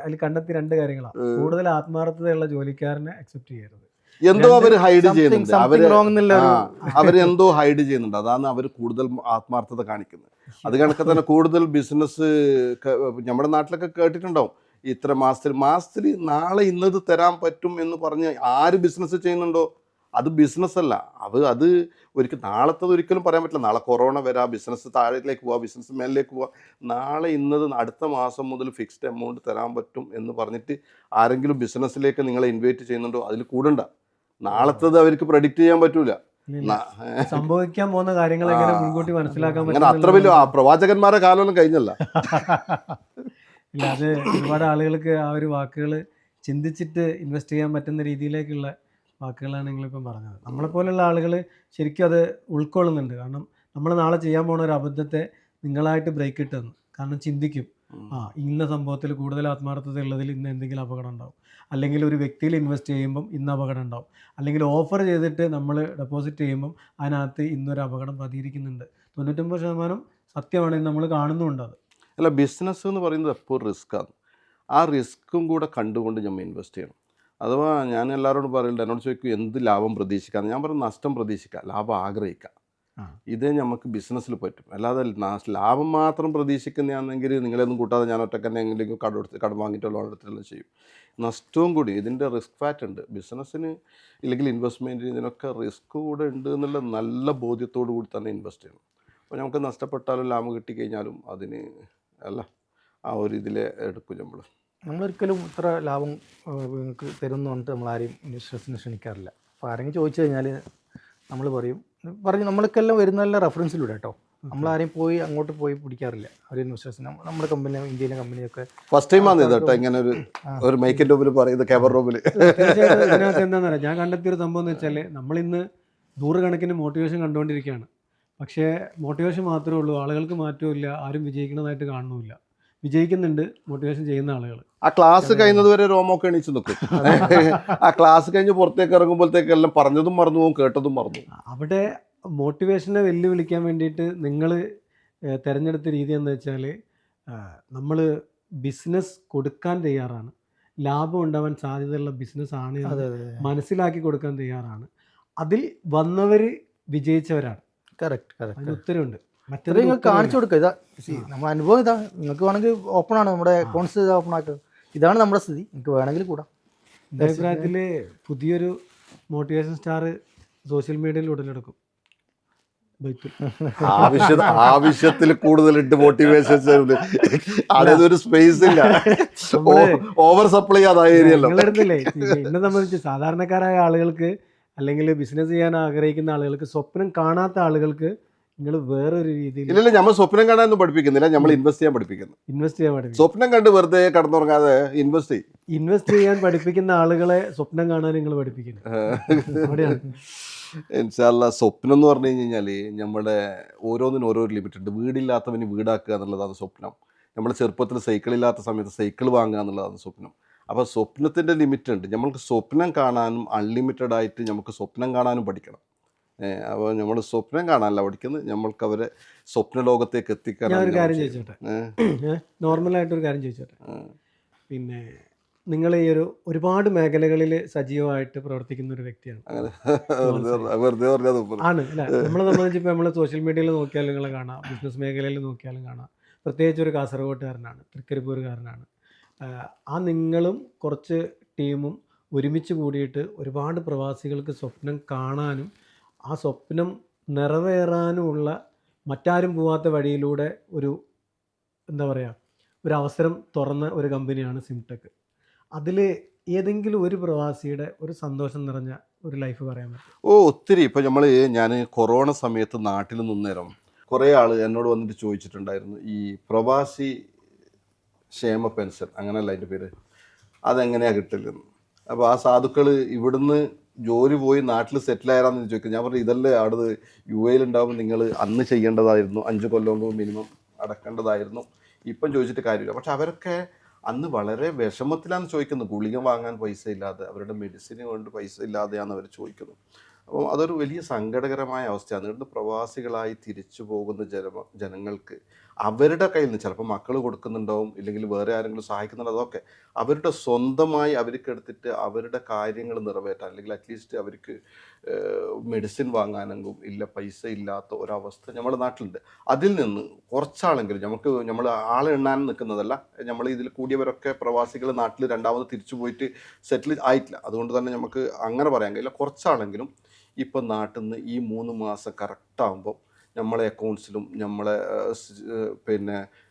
അതിൽ കണ്ടെത്തി 2 കാര്യങ്ങളാണ്. കൂടുതൽ ആത്മാർത്ഥതയുള്ള ജോലിക്കാരനെ അക്സെപ്റ്റ് ചെയ്യരുത്. എന്തോ അവർ ഹൈഡ് ചെയ്യുന്നുണ്ട്, അവരെന്തോ ഹൈഡ് ചെയ്യുന്നുണ്ട്. അതാണ് അവർ കൂടുതൽ ആത്മാർത്ഥത കാണിക്കുന്നത്. അത് കണക്കെ തന്നെ കൂടുതൽ ബിസിനസ് നമ്മുടെ നാട്ടിലൊക്കെ കേട്ടിട്ടുണ്ടാവും. ഇത്ര മാസത്തിൽ നാളെ ഇന്നത് തരാൻ പറ്റും എന്ന് പറഞ്ഞ് ആര് ബിസിനസ് ചെയ്യുന്നുണ്ടോ അത് ബിസിനസ് അല്ല. അത് നാളത്തത് ഒരിക്കലും പറയാൻ പറ്റില്ല. നാളെ കൊറോണ വരാം, ബിസിനസ് താഴേക്ക് പോവാം, ബിസിനസ് മേലിലേക്ക് പോവാം. നാളെ ഇന്നത് അടുത്ത മാസം മുതൽ ഫിക്സ്ഡ് എമൗണ്ട് തരാൻ പറ്റും എന്ന് പറഞ്ഞിട്ട് ആരെങ്കിലും ബിസിനസ്സിലേക്ക് നിങ്ങളെ ഇൻവൈറ്റ് ചെയ്യുന്നുണ്ടോ അതിൽ കൂടണ്ട. നാളത്തത് അവർക്ക് പ്രഡിക്റ്റ് ചെയ്യാൻ പറ്റൂല. സംഭവിക്കാൻ പോകുന്ന കാര്യങ്ങൾ എങ്ങനെ മുൻകൂട്ടി മനസ്സിലാക്കാൻ പറ്റും? അത്ര വലിയ പ്രവാചകന്മാരെ കാലമൊന്നും കഴിഞ്ഞല്ല. ഇല്ല, അത് ഒരുപാട് ആളുകൾക്ക് ആ ഒരു വാക്കുകൾ ചിന്തിച്ചിട്ട് ഇൻവെസ്റ്റ് ചെയ്യാൻ പറ്റുന്ന രീതിയിലേക്കുള്ള വാക്കുകളാണ് നിങ്ങളിപ്പം പറഞ്ഞത്. നമ്മളെപ്പോലുള്ള ആളുകൾ ശരിക്കും അത് ഉൾക്കൊള്ളുന്നുണ്ട്. കാരണം നമ്മൾ നാളെ ചെയ്യാൻ പോകുന്ന ഒരു അബദ്ധത്തെ നിങ്ങളായിട്ട് ബ്രേക്ക് ഇട്ട് തന്നു. കാരണം ചിന്തിക്കും, ഇന്ന സംഭവത്തിൽ കൂടുതൽ ആത്മാർത്ഥത ഉള്ളതിൽ ഇന്ന് എന്തെങ്കിലും അപകടം ഉണ്ടാവും, അല്ലെങ്കിൽ ഒരു വ്യക്തിയിൽ ഇൻവെസ്റ്റ് ചെയ്യുമ്പം ഇന്ന് അപകടം ഉണ്ടാവും, അല്ലെങ്കിൽ ഓഫർ ചെയ്തിട്ട് നമ്മൾ ഡെപ്പോസിറ്റ് ചെയ്യുമ്പം അതിനകത്ത് ഇന്നൊരു അപകടം പതിയിരിക്കുന്നുണ്ട്. 99% സത്യമാണ്, നമ്മൾ കാണുന്നുണ്ട്. അത് അല്ല, ബിസിനസ് എന്ന് പറയുന്നത് എപ്പോൾ റിസ്ക്കാണ്. ആ റിസ്ക്കും കൂടെ കണ്ടുകൊണ്ട് നമ്മൾ ഇൻവെസ്റ്റ് ചെയ്യണം. അഥവാ ഞാൻ എല്ലാവരോടും പറയില്ല, എന്നോട് ചോദിക്കും എന്ത് ലാഭം പ്രതീക്ഷിക്കാം. ഞാൻ പറയും നഷ്ടം പ്രതീക്ഷിക്കുക, ലാഭം ആഗ്രഹിക്കുക. ഇതേ നമുക്ക് ബിസിനസ്സിൽ പറ്റും. അല്ലാതെ ലാഭം മാത്രം പ്രതീക്ഷിക്കുന്നതാണെങ്കിൽ നിങ്ങളെയൊന്നും കൂട്ടാതെ ഞാൻ ഒറ്റക്ക് തന്നെ എങ്ങനെയെങ്കിലും കടം വാങ്ങിയിട്ടോ ലോൺ എടുത്തിട്ടോ ചെയ്യും. നഷ്ടവും കൂടി. ഇതിൻ്റെ റിസ്ക് ഫാക്റ്റ് ഉണ്ട് ബിസിനസ്സിന്, ഇല്ലെങ്കിൽ ഇൻവെസ്റ്റ്മെൻറ്റിന്, ഇതിനൊക്കെ റിസ്ക് കൂടെ ഉണ്ട് എന്നുള്ള നല്ല ബോധ്യത്തോടു കൂടി തന്നെ ഇൻവെസ്റ്റ് ചെയ്യണം. അപ്പോൾ നമുക്ക് നഷ്ടപ്പെട്ടാലും ലാഭം കിട്ടിക്കഴിഞ്ഞാലും അതിന് അല്ല ആ ഒരു ഇതിൽ എടുക്കും നമ്മളൊരിക്കലും ഇത്ര ലാഭം നിങ്ങൾക്ക് തരുമെന്ന് പറഞ്ഞിട്ട് നമ്മളാരെയും ഇൻവെസ്റ്റേഴ്സിന് ക്ഷണിക്കാറില്ല. അപ്പോൾ ആരെങ്കിലും ചോദിച്ചു കഴിഞ്ഞാൽ നമ്മൾ പറയും നമ്മൾക്കെല്ലാം വരുന്നതെല്ലാം റെഫറൻസിലൂടെ കേട്ടോ. നമ്മളാരെയും പോയി അങ്ങോട്ട് പോയി പിടിക്കാറില്ല ഒരു ഇൻവെസ്റ്റേഴ്സിന്. നമ്മുടെ കമ്പനി, ഇന്ത്യയിലെ കമ്പനിയൊക്കെ ഫസ്റ്റ് ടൈം ആണ് ഇത് കേട്ടോ ഇങ്ങനെ ഒരു മൈക്കിൻ്റെ മുമ്പിൽ പറയുന്നത്, ക്യാമറ റൂമിൽ. തീർച്ചയായിട്ടും ഇതിനകത്ത് എന്താണെന്ന് പറയാം, ഞാൻ കണ്ടെത്തിയൊരു സംഭവം എന്ന് വെച്ചാൽ നമ്മളിന്ന് നൂറുകണക്കിന് മോട്ടിവേഷൻ കണ്ടുകൊണ്ടിരിക്കുകയാണ്. പക്ഷേ മോട്ടിവേഷൻ മാത്രമേ ഉള്ളൂ, ആളുകൾക്ക് മാറ്റമില്ല, ആരും വിജയിക്കുന്നതായിട്ട് കാണുന്നില്ല. വിജയിക്കുന്നുണ്ട് മോട്ടിവേഷൻ ചെയ്യുന്ന ആളുകൾ. ആ ക്ലാസ് കഴിയുന്നത് വരെ രോമൊക്കെ എണീച്ച് നിൽക്കും. ആ ക്ലാസ് കഴിഞ്ഞ് പുറത്തേക്ക് ഇറങ്ങുമ്പോഴത്തേക്കെല്ലാം പറഞ്ഞതും മറന്നു പോകും, കേട്ടതും മറന്നു. അവിടെ മോട്ടിവേഷനെ വെല്ലുവിളിക്കാൻ വേണ്ടിയിട്ട് നിങ്ങൾ തിരഞ്ഞെടുത്ത രീതി എന്ന് വെച്ചാൽ, നമ്മൾ ബിസിനസ് കൊടുക്കാൻ തയ്യാറാണ്, ലാഭം ഉണ്ടാവാൻ സാധ്യതയുള്ള ബിസിനസ്സാണ് മനസ്സിലാക്കി കൊടുക്കാൻ തയ്യാറാണ്. അതിൽ വന്നവർ വിജയിച്ചവരാണ്. കറക്റ്റ്. അതിന് ഉത്തരവുണ്ട്. മറ്റേത് നിങ്ങൾക്ക് കാണിച്ചു കൊടുക്കുക. ഇതാ നമ്മുടെ അനുഭവം, ഇതാ നിങ്ങൾക്ക് വേണമെങ്കിൽ ഓപ്പൺ ആണ്, നമ്മുടെ അക്കൗണ്ട്സ് ഇതാ ഓപ്പൺ ആക്കുക. ഇതാണ് നമ്മുടെ സ്ഥിതി, നിങ്ങൾക്ക് വേണമെങ്കിൽ കൂടാം. എൻ്റെ അഭിപ്രായത്തിൽ പുതിയൊരു മോട്ടിവേഷൻ സ്റ്റാർ സോഷ്യൽ മീഡിയയിൽ ഉടലെടുക്കും. ആവശ്യത്തിൽ കൂടുതലിട്ട് മോട്ടിവേഷൻ, അതൊരു സ്പേസ് ഇല്ല, ഓവർ സപ്ലൈ അതായിരിക്കല്ലോ. എന്നെ സംബന്ധിച്ച് സാധാരണക്കാരായ ആളുകൾക്ക്, അല്ലെങ്കിൽ ബിസിനസ് ചെയ്യാൻ ആഗ്രഹിക്കുന്ന ആളുകൾക്ക്, സ്വപ്നം കാണാത്ത ആളുകൾക്ക് നിങ്ങൾ വേറൊരു രീതിയിൽ. ഇല്ലല്ല, നമ്മൾ സ്വപ്നം കാണാനൊന്നും പഠിപ്പിക്കുന്നില്ല, നമ്മൾ ഇൻവെസ്റ്റ് ചെയ്യാൻ പഠിപ്പിക്കുന്നു. സ്വപ്നം കണ്ട് വെറുതെ കടന്നുറങ്ങാതെ ഇൻവെസ്റ്റ് ചെയ്യാൻ പഠിപ്പിക്കുന്ന ആളുകളെ സ്വപ്നം കാണാൻ നിങ്ങൾ പഠിപ്പിക്കുന്നു. ഇൻഷാല്ലാ. സ്വപ്നം എന്ന് പറഞ്ഞു കഴിഞ്ഞാൽ നമ്മുടെ ഓരോന്നിനും ഓരോ ലിമിറ്റ് ഉണ്ട്. വീടില്ലാത്തവന് വീടാക്കുക എന്നുള്ളതാണ് സ്വപ്നം. നമ്മുടെ ചെറുപ്പത്തിൽ സൈക്കിളില്ലാത്ത സമയത്ത് സൈക്കിൾ വാങ്ങുക എന്നുള്ളതാണ് സ്വപ്നം. അപ്പോൾ സ്വപ്നത്തിൻ്റെ ലിമിറ്റ് ഉണ്ട്. നമ്മൾക്ക് സ്വപ്നം കാണാനും അൺലിമിറ്റഡ് ആയിട്ട് നമുക്ക് സ്വപ്നം കാണാനും പഠിക്കണം. അപ്പോൾ നമ്മൾ സ്വപ്നം കാണാനല്ല പഠിക്കുന്നത്, നമ്മൾക്ക് അവരെ സ്വപ്ന ലോകത്തേക്ക് എത്തിക്കാൻ. ഞാനൊരു കാര്യം ചോദിച്ചോട്ടെ, നോർമലായിട്ടൊരു കാര്യം ചോദിച്ചോട്ടെ. പിന്നെ നിങ്ങൾ ഈ ഒരുപാട് മേഖലകളിൽ സജീവമായിട്ട് പ്രവർത്തിക്കുന്ന ഒരു വ്യക്തിയാണ്. ആണ് അല്ലേ? നമ്മളെ സംബന്ധിച്ച് ഇപ്പോൾ നമ്മൾ സോഷ്യൽ മീഡിയയിൽ നോക്കിയാലും നിങ്ങളെ കാണാം, ബിസിനസ് മേഖലയിൽ നോക്കിയാലും കാണാം. പ്രത്യേകിച്ച് ഒരു കാസർഗോട്ടുകാരനാണ്, തൃക്കരിപ്പൂരുകാരനാണ്. ആ നിങ്ങളും കുറച്ച് ടീമും ഒരുമിച്ച് കൂടിയിട്ട് ഒരുപാട് പ്രവാസികൾക്ക് സ്വപ്നം കാണാനും ആ സ്വപ്നം നിറവേറാനുമുള്ള, മറ്റാരും പോവാത്ത വഴിയിലൂടെ എന്താ പറയുക, ഒരു അവസരം തുറന്ന ഒരു കമ്പനിയാണ് സിംടെക്. അതിൽ ഏതെങ്കിലും ഒരു പ്രവാസിയുടെ ഒരു സന്തോഷം നിറഞ്ഞ ഒരു ലൈഫ് പറയാൻ പറ്റും? ഒത്തിരി. ഇപ്പോൾ ഞാൻ കൊറോണ സമയത്ത് നാട്ടിൽ നിന്നേരം കുറേ ആൾ എന്നോട് വന്നിട്ട് ചോദിച്ചിട്ടുണ്ടായിരുന്നു, ഈ പ്രവാസി ക്ഷേമ പെൻഷൻ, അങ്ങനെയല്ല അതിൻ്റെ പേര്, അതെങ്ങനെയാണ് കിട്ടില്ലെന്ന്. അപ്പോൾ ആ സാധുക്കൾ ഇവിടുന്ന് ജോലി പോയി നാട്ടിൽ സെറ്റിലായാലെന്ന് ചോദിക്കും. ഞാൻ പറഞ്ഞു, ഇതല്ലേ അവിടെ UAE ഉണ്ടാകുമ്പോൾ നിങ്ങൾ അന്ന് ചെയ്യേണ്ടതായിരുന്നു, 5 കൊല്ലം മിനിമം അടക്കേണ്ടതായിരുന്നു, ഇപ്പം ചോദിച്ചിട്ട് കാര്യമില്ല. പക്ഷെ അവരൊക്കെ അന്ന് വളരെ വിഷമത്തിലാണ് ചോദിക്കുന്നത്. ഗുളിക വാങ്ങാൻ പൈസ ഇല്ലാതെ, അവരുടെ മെഡിസിന് കൊണ്ട് പൈസ ഇല്ലാതെയാണ് അവർ ചോദിക്കുന്നത്. അപ്പം അതൊരു വലിയ സങ്കടകരമായ അവസ്ഥയാണ്. ഇവിടുന്ന് പ്രവാസികളായി തിരിച്ചു പോകുന്ന ജനങ്ങൾക്ക് അവരുടെ കയ്യിൽ നിന്ന് ചിലപ്പോൾ മക്കൾ കൊടുക്കുന്നുണ്ടാവും, ഇല്ലെങ്കിൽ വേറെ ആരെങ്കിലും സഹായിക്കുന്നുണ്ടോ, അതൊക്കെ അവരുടെ സ്വന്തമായി അവർക്ക് എടുത്തിട്ട് അവരുടെ കാര്യങ്ങൾ നിറവേറ്റാൻ, അല്ലെങ്കിൽ അറ്റ്ലീസ്റ്റ് അവർക്ക് മെഡിസിൻ വാങ്ങാനെങ്കിലും ഇല്ല, പൈസ ഇല്ലാത്ത ഒരവസ്ഥ നമ്മുടെ നാട്ടിലുണ്ട്. അതിൽ നിന്ന് കുറച്ചാളെങ്കിലും നമ്മൾ ആളെ എണ്ണാൻ നിൽക്കുന്നതല്ല, നമ്മൾ ഇതിൽ കൂടിയവരൊക്കെ പ്രവാസികൾ നാട്ടിൽ രണ്ടാമത് തിരിച്ചു പോയിട്ട് സെറ്റിൽ ആയിട്ടില്ല. അതുകൊണ്ട് തന്നെ നമുക്ക് അങ്ങനെ പറയാൻ കഴിയില്ല. കുറച്ചാളെങ്കിലും ഇപ്പം നാട്ടിൽ നിന്ന് ഈ 3 മാസം കറക്റ്റാകുമ്പോൾ നമ്മളെ അക്കൗണ്ട്സിലും നമ്മളെ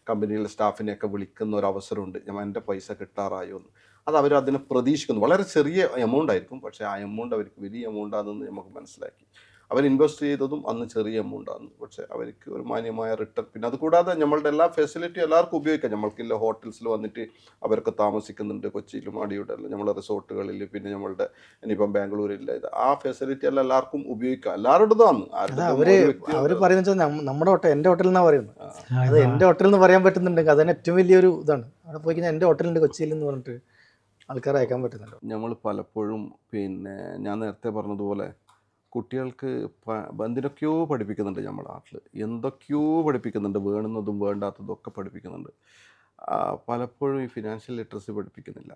കമ്പനിയിലെ സ്റ്റാഫിനെയൊക്കെ വിളിക്കുന്ന ഒരു അവസരമുണ്ട്, എൻ്റെ പൈസ കിട്ടാറായോ എന്ന്. അത് അതിനെ പ്രതീക്ഷിക്കുന്നു. വളരെ ചെറിയ എമൗണ്ട് ആയിരിക്കും, പക്ഷേ ആ എമൗണ്ട് അവർക്ക് വലിയ എമൗണ്ടാണെന്ന് നമുക്ക് മനസ്സിലാക്കി. അവർ ഇൻവെസ്റ്റ് ചെയ്തതും അന്ന് ചെറിയ എമൗണ്ടാണ്, പക്ഷേ അവർക്ക് ഒരു മാന്യമായ റിട്ടേൺ. പിന്നെ അതുകൂടാതെ നമ്മളുടെ എല്ലാ ഫെസിലിറ്റിയും എല്ലാവർക്കും ഉപയോഗിക്കാം. നമ്മൾക്കില്ല ഹോട്ടൽസിൽ വന്നിട്ട് അവർക്ക് താമസിക്കുന്നുണ്ട്, കൊച്ചിയിലും അടിയുടെ നമ്മളെ റിസോർട്ടുകളിൽ, പിന്നെ നമ്മളുടെ ഇനിയിപ്പം ബാംഗ്ലൂരില്ല, ഇത് ആ ഫെസിലിറ്റി എല്ലാം എല്ലാവർക്കും ഉപയോഗിക്കാം, എല്ലാവരുടേതാണ്. അവർ പറയുന്നത് നമ്മുടെ ഹോട്ടൽ, എൻ്റെ ഹോട്ടൽ എന്നാണ് പറയുന്നത്. അത് എൻ്റെ ഹോട്ടൽ എന്ന് പറയാൻ പറ്റുന്നുണ്ടെങ്കിൽ അതിന് ഏറ്റവും വലിയൊരു ഇതാണ്. അവിടെ പോയി കഴിഞ്ഞാൽ എൻ്റെ ഹോട്ടലുണ്ട് കൊച്ചിയിൽ എന്ന് പറഞ്ഞിട്ട് ആൾക്കാരെ അയക്കാൻ പറ്റുന്നുണ്ട്. നമ്മൾ പലപ്പോഴും ഞാൻ നേരത്തെ പറഞ്ഞതുപോലെ കുട്ടികൾക്ക് എന്തിനൊക്കെയോ പഠിപ്പിക്കുന്നുണ്ട് നമ്മുടെ നാട്ടിൽ, എന്തൊക്കെയോ പഠിപ്പിക്കുന്നുണ്ട്, വേണ്ടുന്നതും വേണ്ടാത്തതും ഒക്കെ പഠിപ്പിക്കുന്നുണ്ട്. പലപ്പോഴും ഈ ഫിനാൻഷ്യൽ ലിറ്ററസി പഠിപ്പിക്കുന്നില്ല.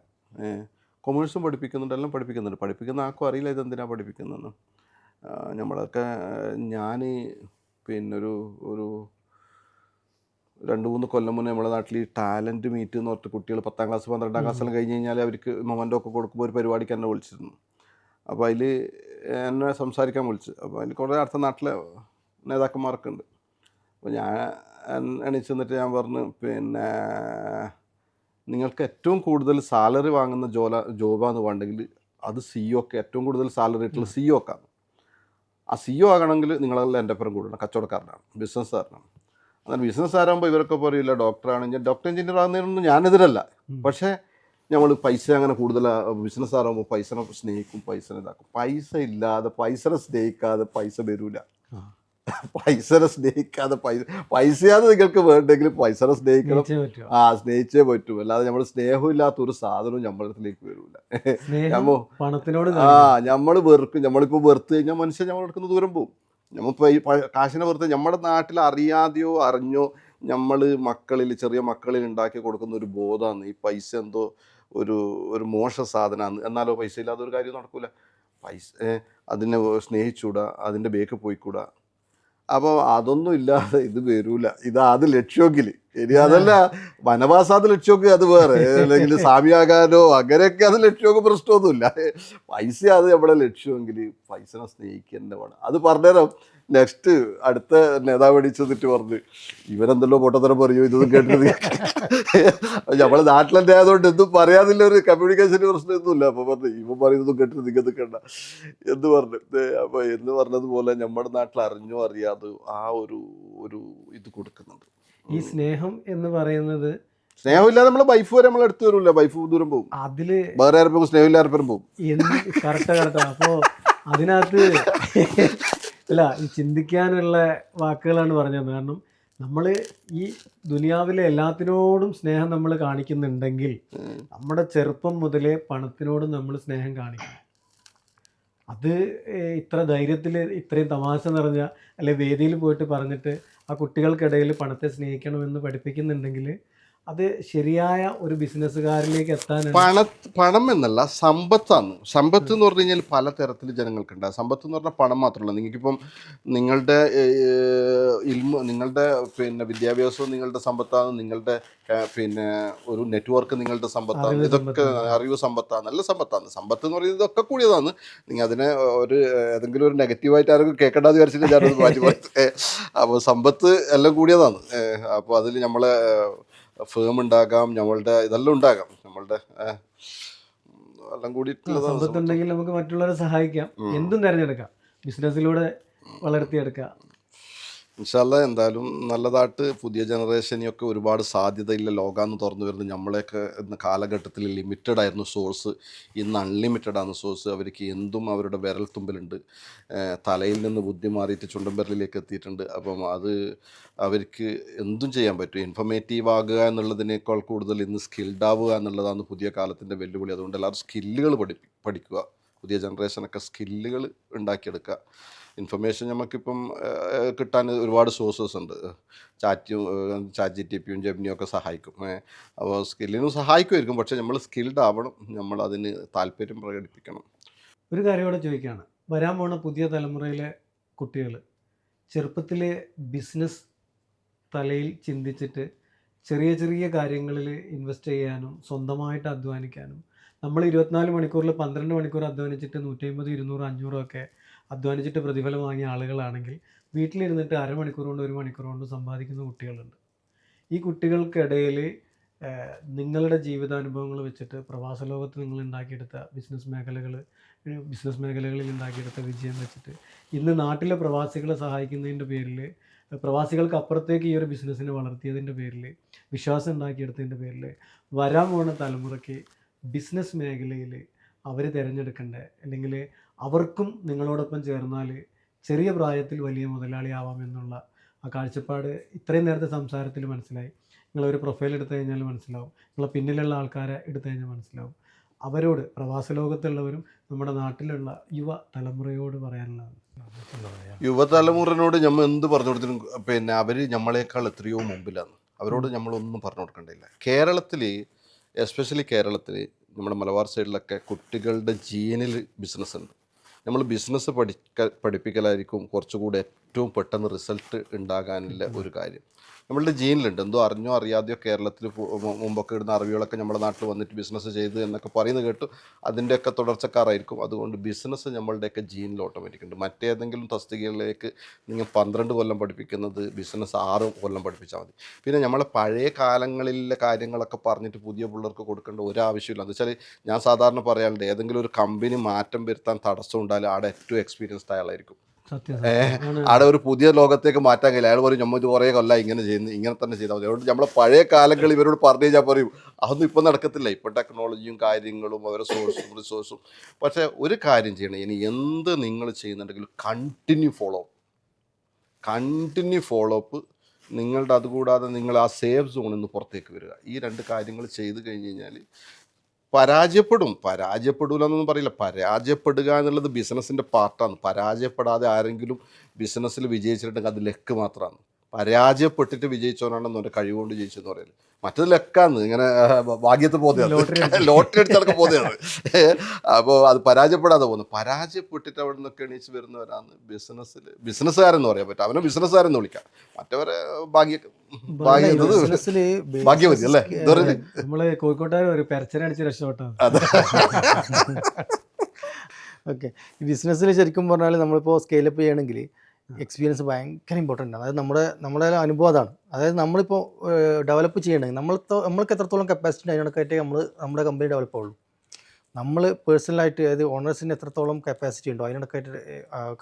കൊമേഴ്സും പഠിപ്പിക്കുന്നുണ്ട്, എല്ലാം പഠിപ്പിക്കുന്നുണ്ട്. പഠിപ്പിക്കുന്ന ആർക്കും അറിയില്ല ഇതെന്തിനാണ് പഠിപ്പിക്കുന്നതെന്ന്. നമ്മളൊക്കെ ഞാൻ ഒരു 2-3 കൊല്ലം മുന്നേ നമ്മുടെ നാട്ടിൽ ഈ ടാലൻറ്റ് മീറ്റ് എന്ന് പറഞ്ഞിട്ട് കുട്ടികൾ 10ാം ക്ലാസ് 12ാം ക്ലാസ്സെല്ലാം കഴിഞ്ഞ് കഴിഞ്ഞാൽ അവർക്ക് മൊമെൻ്റോ ഒക്കെ കൊടുക്കുമ്പോൾ ഒരു പരിപാടിക്ക് എന്നെ വിളിച്ചിരുന്നു. അപ്പോൾ അതിൽ എന്നെ സംസാരിക്കാൻ വിളിച്ചു. അപ്പോൾ അതിൽ കുറേ അടുത്ത നാട്ടിലെ നേതാക്കന്മാരൊക്കെ ഉണ്ട്. അപ്പോൾ ഞാൻ എണീച്ച് നിന്നിട്ട് ഞാൻ പറഞ്ഞു, പിന്നെ നിങ്ങൾക്ക് ഏറ്റവും കൂടുതൽ സാലറി വാങ്ങുന്ന ജോബാന്ന് വേണ്ടെങ്കിൽ അത് CEO ഒക്കെ ഏറ്റവും കൂടുതൽ സാലറി ആയിട്ടുള്ള CEO ഒക്കെ ആണ്. ആ CEO ആകണമെങ്കിൽ നിങ്ങളെല്ലാം എൻ്റെ ഒപ്പം കൂടണം, കച്ചവടക്കാരനാണ്, ബിസിനസ്സുകാരനാണ്. എന്നാൽ ബിസിനസ്സുകാരാകുമ്പോൾ ഇവരൊക്കെ പറയില്ല ഡോക്ടറാണ്, ഡോക്ടർ എഞ്ചിനീയർ ആകുന്നതിനൊന്നും ഞാനെതിരല്ല. പക്ഷേ നമ്മൾ പൈസ അങ്ങനെ കൂടുതൽ ബിസിനസ്സുകാരാകുമ്പോൾ പൈസനെ സ്നേഹിക്കും, പൈസനെ ഇതാക്കും. പൈസ ഇല്ലാതെ പൈസനെ സ്നേഹിക്കാതെ പൈസ വരില്ല. പൈസനെ സ്നേഹിക്കാതെ പൈസയാണ് നിങ്ങൾക്ക് വേണ്ടെങ്കിൽ പൈസനെ സ്നേഹിക്കണം. സ്നേഹിച്ചേ പറ്റൂ. അല്ലാതെ നമ്മൾ സ്നേഹമില്ലാത്ത ഒരു സാധനവും നമ്മുടെ അടുത്തേക്ക് വരില്ല. നമ്മൾ വെറുക്കും. നമ്മളിപ്പോൾ വെറുത്ത് കഴിഞ്ഞാൽ മനുഷ്യൻ നമ്മളെടുക്കുന്ന ദൂരം പോകും. നമ്മളിപ്പോൾ ഈ കാശിനെ വെറുതെ നമ്മുടെ നാട്ടിൽ അറിയാതെയോ അറിഞ്ഞോ നമ്മൾ ചെറിയ മക്കളിൽ ഉണ്ടാക്കി കൊടുക്കുന്ന ഒരു ബോധമാണ് ഈ പൈസ എന്തോ ഒരു മോശ സാധനമാണ്. എന്നാലോ പൈസ ഇല്ലാതെ ഒരു കാര്യം നടക്കൂല. അതിനെ സ്നേഹിച്ചൂടാ, അതിൻ്റെ ബേക്ക് പോയിക്കൂടാ. അപ്പോൾ അതൊന്നും ഇല്ലാതെ ഇത് വരൂല. അത് ലക്ഷ്യമെങ്കിൽ ഇനി അതല്ല വനവാസാത് ലക്ഷ്യമൊക്കെ അത് വേറെ, അല്ലെങ്കിൽ സ്വാമിയാകാനോ അങ്ങനെയൊക്കെ അത് ലക്ഷ്യമൊക്കെ പ്രശ്നമൊന്നുമില്ല. പൈസ അത് നമ്മുടെ ലക്ഷ്യമെങ്കിൽ പൈസനെ സ്നേഹിക്കുക തന്നെ വേണം. അത് പറഞ്ഞേരം നെക്സ്റ്റ് അടുത്ത നേതാവ് അടിച്ചെന്നിട്ട് പറഞ്ഞു, ഇവരെന്തല്ലോ പൊട്ടത്തരം പറയൂ, ഇതൊന്നും കേട്ടത് നമ്മളെ നാട്ടിലെന്നെ ആയതുകൊണ്ട് എന്തും പറയാതില്ല, ഒരു കമ്മ്യൂണിക്കേഷന് പ്രശ്നമൊന്നുമില്ല. അപ്പോൾ പറഞ്ഞു ഇവൻ പറയുന്നതും കേട്ടിട്ട് നിങ്ങൾക്ക് കേട്ട എന്ന് പറഞ്ഞു. അപ്പോൾ എന്ന് പറഞ്ഞതുപോലെ നമ്മുടെ നാട്ടിൽ അറിഞ്ഞോ അറിയാതെ ആ ഒരു ഇത് കൊടുക്കുന്നുണ്ട്. ഈ സ്നേഹം എന്ന് പറയുന്നത്, സ്നേഹമില്ലാതെ നമ്മളെ വൈഫ് വരെ നമ്മളെ അടുത്ത് വരില്ല, വൈഫ് ദൂരം പോകും. അതില് വേറെ ആരും പോകും, സ്നേഹമില്ലാരും പോകും. കറക്റ്റാ. അപ്പോൾ അതിനകത്ത് അല്ല, ഈ ചിന്തിക്കാനുള്ള വാക്കുകളാണ് പറഞ്ഞത്. കാരണം നമ്മൾ ഈ ദുനിയാവിലെ എല്ലാത്തിനോടും സ്നേഹം നമ്മൾ കാണിക്കുന്നുണ്ടെങ്കിൽ നമ്മുടെ ചെറുപ്പം മുതലേ പണത്തിനോടും നമ്മൾ സ്നേഹം കാണിക്കണം. അത് ഇത്ര ധൈര്യത്തിൽ ഇത്രയും തമാശ നിറഞ്ഞ അല്ലെ വേദിയിൽ പോയിട്ട് പറഞ്ഞിട്ട് ആ കുട്ടികൾക്കിടയിൽ പണത്തെ സ്നേഹിക്കണമെന്ന് പഠിപ്പിക്കുന്നുണ്ടെങ്കിൽ അത് ശരിയായ ഒരു ബിസിനസ്സുകാരിലേക്ക് എത്താനാണ്. പണം എന്നല്ല, സമ്പത്താണ്. സമ്പത്ത് എന്ന് പറഞ്ഞു കഴിഞ്ഞാൽ പല തരത്തിൽ ജനങ്ങൾക്കുണ്ട്. സമ്പത്ത് എന്ന് പറഞ്ഞാൽ പണം മാത്രമല്ല. നിങ്ങൾക്കിപ്പം നിങ്ങളുടെ നിങ്ങളുടെ വിദ്യാഭ്യാസവും നിങ്ങളുടെ സമ്പത്താണ്, നിങ്ങളുടെ ഒരു നെറ്റ്വർക്ക് നിങ്ങളുടെ സമ്പത്താണ്. ഇതൊക്കെ അറിവ് സമ്പത്താണ്, നല്ല സമ്പത്താണ്. സമ്പത്ത് എന്ന് പറയുന്നത് ഇതൊക്കെ കൂടിയതാണ്. നിങ്ങൾ അതിനെ ഏതെങ്കിലും ഒരു നെഗറ്റീവായിട്ട് ആരും കേൾക്കേണ്ടത് വിചാരിച്ചിട്ട് ഞാനത് മാറ്റി പറയും. അപ്പോൾ സമ്പത്ത് എല്ലാം കൂടിയതാണ്. അപ്പോൾ അതിൽ നമ്മളെ ഫേം ഉണ്ടാകാം, നമ്മളുടെ ഇതെല്ലാം ഉണ്ടാകാം, നമ്മളുടെ എല്ലാം കൂടിയിട്ടുള്ളതാണ്. സമ്പത്തുണ്ടെങ്കിൽ നമുക്ക് മറ്റുള്ളവരെ സഹായിക്കാം, എന്തും തിരഞ്ഞെടുക്കാം, ബിസിനസ്സിലൂടെ വളർത്തിയെടുക്കാം. ഇൻഷാ അല്ലാ എന്തായാലും നല്ലതായിട്ട് പുതിയ ജനറേഷനെയൊക്കെ ഒരുപാട് സാധ്യതയില്ല ലോകമെന്ന് തുറന്നു വരുന്നത്. നമ്മളെയൊക്കെ എന്ന കാലഘട്ടത്തിൽ ലിമിറ്റഡ് ആയിരുന്നു സോഴ്സ്, ഇന്ന് അൺലിമിറ്റഡ് ആണ് സോഴ്സ്. അവർക്ക് എന്തും അവരുടെ വിരൽ തുമ്പിലുണ്ട്. തലയിൽ നിന്ന് ബുദ്ധി മാറിയിട്ട് ചുണ്ടൻവിരലിലേക്ക് എത്തിയിട്ടുണ്ട്. അപ്പം അത് അവർക്ക് എന്തും ചെയ്യാൻ പറ്റും. ഇൻഫർമേറ്റീവ് ആകുക എന്നുള്ളതിനേക്കാൾ കൂടുതൽ ഇന്ന് സ്കിൽഡ് ആവുക എന്നുള്ളതാണ് പുതിയ കാലത്തിൻ്റെ വെല്ലുവിളി. അതുകൊണ്ട് എല്ലാവരും സ്കില്ലുകൾ പഠിക്കുക. പുതിയ ജനറേഷനൊക്കെ സ്കില്ലുകൾ ഉണ്ടാക്കിയെടുക്കുക. ഇൻഫർമേഷൻ നമുക്കിപ്പം കിട്ടാൻ ഒരുപാട് സോഴ്സസ് ഉണ്ട്. ChatGPTയും ജെമിനിയും ഒക്കെ സഹായിക്കും. അപ്പോൾ സ്കില്ലിനും സഹായിക്കുമായിരിക്കും. പക്ഷേ നമ്മൾ സ്കിൽഡ് ആവണം, നമ്മൾ അതിന് താല്പര്യം പ്രകടിപ്പിക്കണം. ഒരു കാര്യം കൂടെ ചോദിക്കുകയാണ്, വരാൻ പോണ പുതിയ തലമുറയിലെ കുട്ടികൾ ചെറുപ്പത്തിലെ ബിസിനസ് തലയിൽ ചിന്തിച്ചിട്ട് ചെറിയ ചെറിയ കാര്യങ്ങളിൽ ഇൻവെസ്റ്റ് ചെയ്യാനും സ്വന്തമായിട്ട് അധ്വാനിക്കാനും, നമ്മൾ 24 മണിക്കൂറിൽ 12 മണിക്കൂർ അധ്വാനിച്ചിട്ട് 150, 200, 500 ഒക്കെ അധ്വാനിച്ചിട്ട് പ്രതിഫലം വാങ്ങിയ ആളുകളാണെങ്കിൽ വീട്ടിലിരുന്നിട്ട് അരമണിക്കൂർ കൊണ്ട് 1 മണിക്കൂർ കൊണ്ട് സമ്പാദിക്കുന്ന കുട്ടികളുണ്ട്. ഈ കുട്ടികൾക്കിടയിൽ നിങ്ങളുടെ ജീവിതാനുഭവങ്ങൾ വെച്ചിട്ട് പ്രവാസ ലോകത്ത് നിങ്ങൾ ഉണ്ടാക്കിയെടുത്ത ബിസിനസ് മേഖലകളിൽ ഉണ്ടാക്കിയെടുത്ത വിജയം വെച്ചിട്ട് ഇന്ന് നാട്ടിലെ പ്രവാസികളെ സഹായിക്കുന്നതിൻ്റെ പേരിൽ, പ്രവാസികൾക്ക് അപ്പുറത്തേക്ക് ഈ ഒരു ബിസിനസ്സിനെ വളർത്തിയതിൻ്റെ പേരിൽ, വിശ്വാസം ഉണ്ടാക്കിയെടുത്തതിൻ്റെ പേരിൽ വരാൻ പോകുന്ന തലമുറയ്ക്ക് ബിസിനസ് മേഖലയിൽ അവർ തിരഞ്ഞെടുക്കേണ്ട, അല്ലെങ്കിൽ അവർക്കും നിങ്ങളോടൊപ്പം ചേർന്നാൽ ചെറിയ പ്രായത്തിൽ വലിയ മുതലാളിയാവാം എന്നുള്ള ആ കാഴ്ചപ്പാട് ഇത്രയും നേരത്തെ സംസാരത്തിൽ മനസ്സിലായി. നിങ്ങളൊരു പ്രൊഫൈൽ എടുത്തു കഴിഞ്ഞാൽ മനസ്സിലാവും, നിങ്ങളെ പിന്നിലുള്ള ആൾക്കാരെ എടുത്തു കഴിഞ്ഞാൽ മനസ്സിലാവും. അവരോട്, പ്രവാസ ലോകത്തുള്ളവരും നമ്മുടെ നാട്ടിലുള്ള യുവ തലമുറയോട് പറയാനുള്ളതാണ്. യുവതലമുറനോട് നമ്മൾ എന്ത് പറഞ്ഞു കൊടുത്തിട്ടും അവർ നമ്മളെക്കാൾ എത്രയോ മുമ്പിലാണ്. അവരോട് നമ്മളൊന്നും പറഞ്ഞു കൊടുക്കേണ്ടിയില്ല. കേരളത്തിൽ, എസ്പെഷ്യലി കേരളത്തിൽ, നമ്മുടെ മലബാർ സൈഡിലൊക്കെ കുട്ടികളുടെ ജീനിൽ ബിസിനസ് ഉണ്ട്. നമ്മൾ ബിസിനസ് പഠിപ്പിക്കലായിരിക്കും കുറച്ചുകൂടെ ഏറ്റവും പെട്ടെന്ന് റിസൾട്ട് ഉണ്ടാകാനുള്ള ഒരു കാര്യം. നമ്മളുടെ ജീനിലുണ്ട്, എന്തോ അറിഞ്ഞോ അറിയാതെയോ കേരളത്തിൽ മുമ്പൊക്കെ ഇടുന്ന അറിവുകളൊക്കെ നമ്മുടെ നാട്ടിൽ വന്നിട്ട് ബിസിനസ് ചെയ്ത് എന്നൊക്കെ പറയുന്നത് കേട്ടു. അതിൻ്റെയൊക്കെ തുടർച്ചക്കാരായിരിക്കും. അതുകൊണ്ട് ബിസിനസ് നമ്മളുടെയൊക്കെ ജീനിൽ ഓട്ടോമാറ്റിക് ഉണ്ട്. മറ്റേതെങ്കിലും തസ്തികകളിലേക്ക് നിങ്ങൾ 12 കൊല്ലം പഠിപ്പിക്കുന്നത് ബിസിനസ് 6 കൊല്ലം പഠിപ്പിച്ചാൽ മതി. പിന്നെ നമ്മളെ പഴയ കാലങ്ങളിലെ കാര്യങ്ങളൊക്കെ പറഞ്ഞിട്ട് പുതിയ പിള്ളേർക്ക് കൊടുക്കേണ്ട ഒരാവശ്യമില്ല. എന്ന് വെച്ചാൽ ഞാൻ സാധാരണ പറയാറുണ്ട്, ഏതെങ്കിലും ഒരു കമ്പനി മാറ്റം വരുത്താൻ തടസ്സം ഉണ്ടായാലും അവിടെ ഏറ്റവും എക്സ്പീരിയൻസ്ഡ് അയാളായിരിക്കും. അവിടെ ഒരു പുതിയ ലോകത്തേക്ക് മാറ്റാൻ കഴിയില്ല. അയാൾ പറയും നമ്മൾ ഇത് കുറേ കൊല്ലം ഇങ്ങനെ ചെയ്യുന്നു, ഇങ്ങനെ തന്നെ ചെയ്താൽ മതി. അതുകൊണ്ട് നമ്മളെ പഴയ കാലങ്ങൾ ഇവരോട് പറഞ്ഞു കഴിഞ്ഞാൽ പറയും അതൊന്നും ഇപ്പം നടക്കത്തില്ല. ഇപ്പം ടെക്നോളജിയും കാര്യങ്ങളും അവരുടെ സോഴ്സും റിസോഴ്സും. പക്ഷേ ഒരു കാര്യം ചെയ്യണം, ഇനി എന്ത് നിങ്ങൾ ചെയ്യുന്നുണ്ടെങ്കിലും കണ്ടിന്യൂ ഫോളോ അപ്പ്. നിങ്ങളുടെ അതുകൂടാതെ നിങ്ങൾ ആ സേഫ് സോണിൽ നിന്ന് പുറത്തേക്ക് വരിക. ഈ 2 കാര്യങ്ങൾ ചെയ്ത് കഴിഞ്ഞ് കഴിഞ്ഞാൽ പരാജയപ്പെടൂല എന്നൊന്നും പറയില്ല. പരാജയപ്പെടുക എന്നുള്ളത് ബിസിനസ്സിൻ്റെ പാർട്ടാണ്. പരാജയപ്പെടാതെ ആരെങ്കിലും ബിസിനസ്സിൽ വിജയിച്ചിട്ടുണ്ടെങ്കിൽ അത് ലക്ക് മാത്രമാണ്. പരാജയപ്പെട്ടിട്ട് വിജയിച്ചവനാണെന്ന് എൻ്റെ കഴിവുകൊണ്ട് ജയിച്ചെന്ന് പറയുന്നത്. മറ്റത് ലക്കാന്ന്, ഇങ്ങനെ ഭാഗ്യത്തിൽ പോകുന്നതാണ്, ലോട്ടറി അടിച്ചടക്കം പോകുന്നതാണ്. അപ്പോൾ അത് പരാജയപ്പെടാതെ പോകുന്നു. പരാജയപ്പെട്ടിട്ട് അവിടെ നിന്നൊക്കെ എണീച്ച് വരുന്നവരാണ് ബിസിനസ്സുകാരെന്ന് പറയാൻ പറ്റും. അവനെ ബിസിനസ്സുകാരെന്ന് വിളിക്കാം. മറ്റവരെ ഭാഗ്യവതി അല്ലേ നമ്മള് കോഴിക്കോട്ടുകാർ ഒരു പെരച്ചനടിച്ച് രക്ഷപ്പെട്ടാണ്. ഓക്കെ, ഈ ബിസിനസ്സിൽ ശരിക്കും പറഞ്ഞാൽ നമ്മളിപ്പോൾ സ്കെയിലപ്പ് ചെയ്യണമെങ്കിൽ എക്സ്പീരിയൻസ് ഭയങ്കര ഇമ്പോർട്ടൻ്റ് ആണ്. അതായത് നമ്മുടെ അനുഭവം അതാണ്. അതായത് നമ്മളിപ്പോൾ ഡെവലപ്പ് ചെയ്യണമെങ്കിൽ നമ്മൾക്ക് എത്രത്തോളം കപ്പാസിറ്റി അതിനൊക്കെയായിട്ട് നമ്മുടെ കമ്പനി ഡെവലപ്പ് ആവുള്ളൂ. നമ്മൾ പേഴ്സണലായിട്ട്, അതായത് ഓണേഴ്സിന് എത്രത്തോളം കപ്പാസിറ്റി ഉണ്ടോ അതിനൊക്കെയായിട്ട്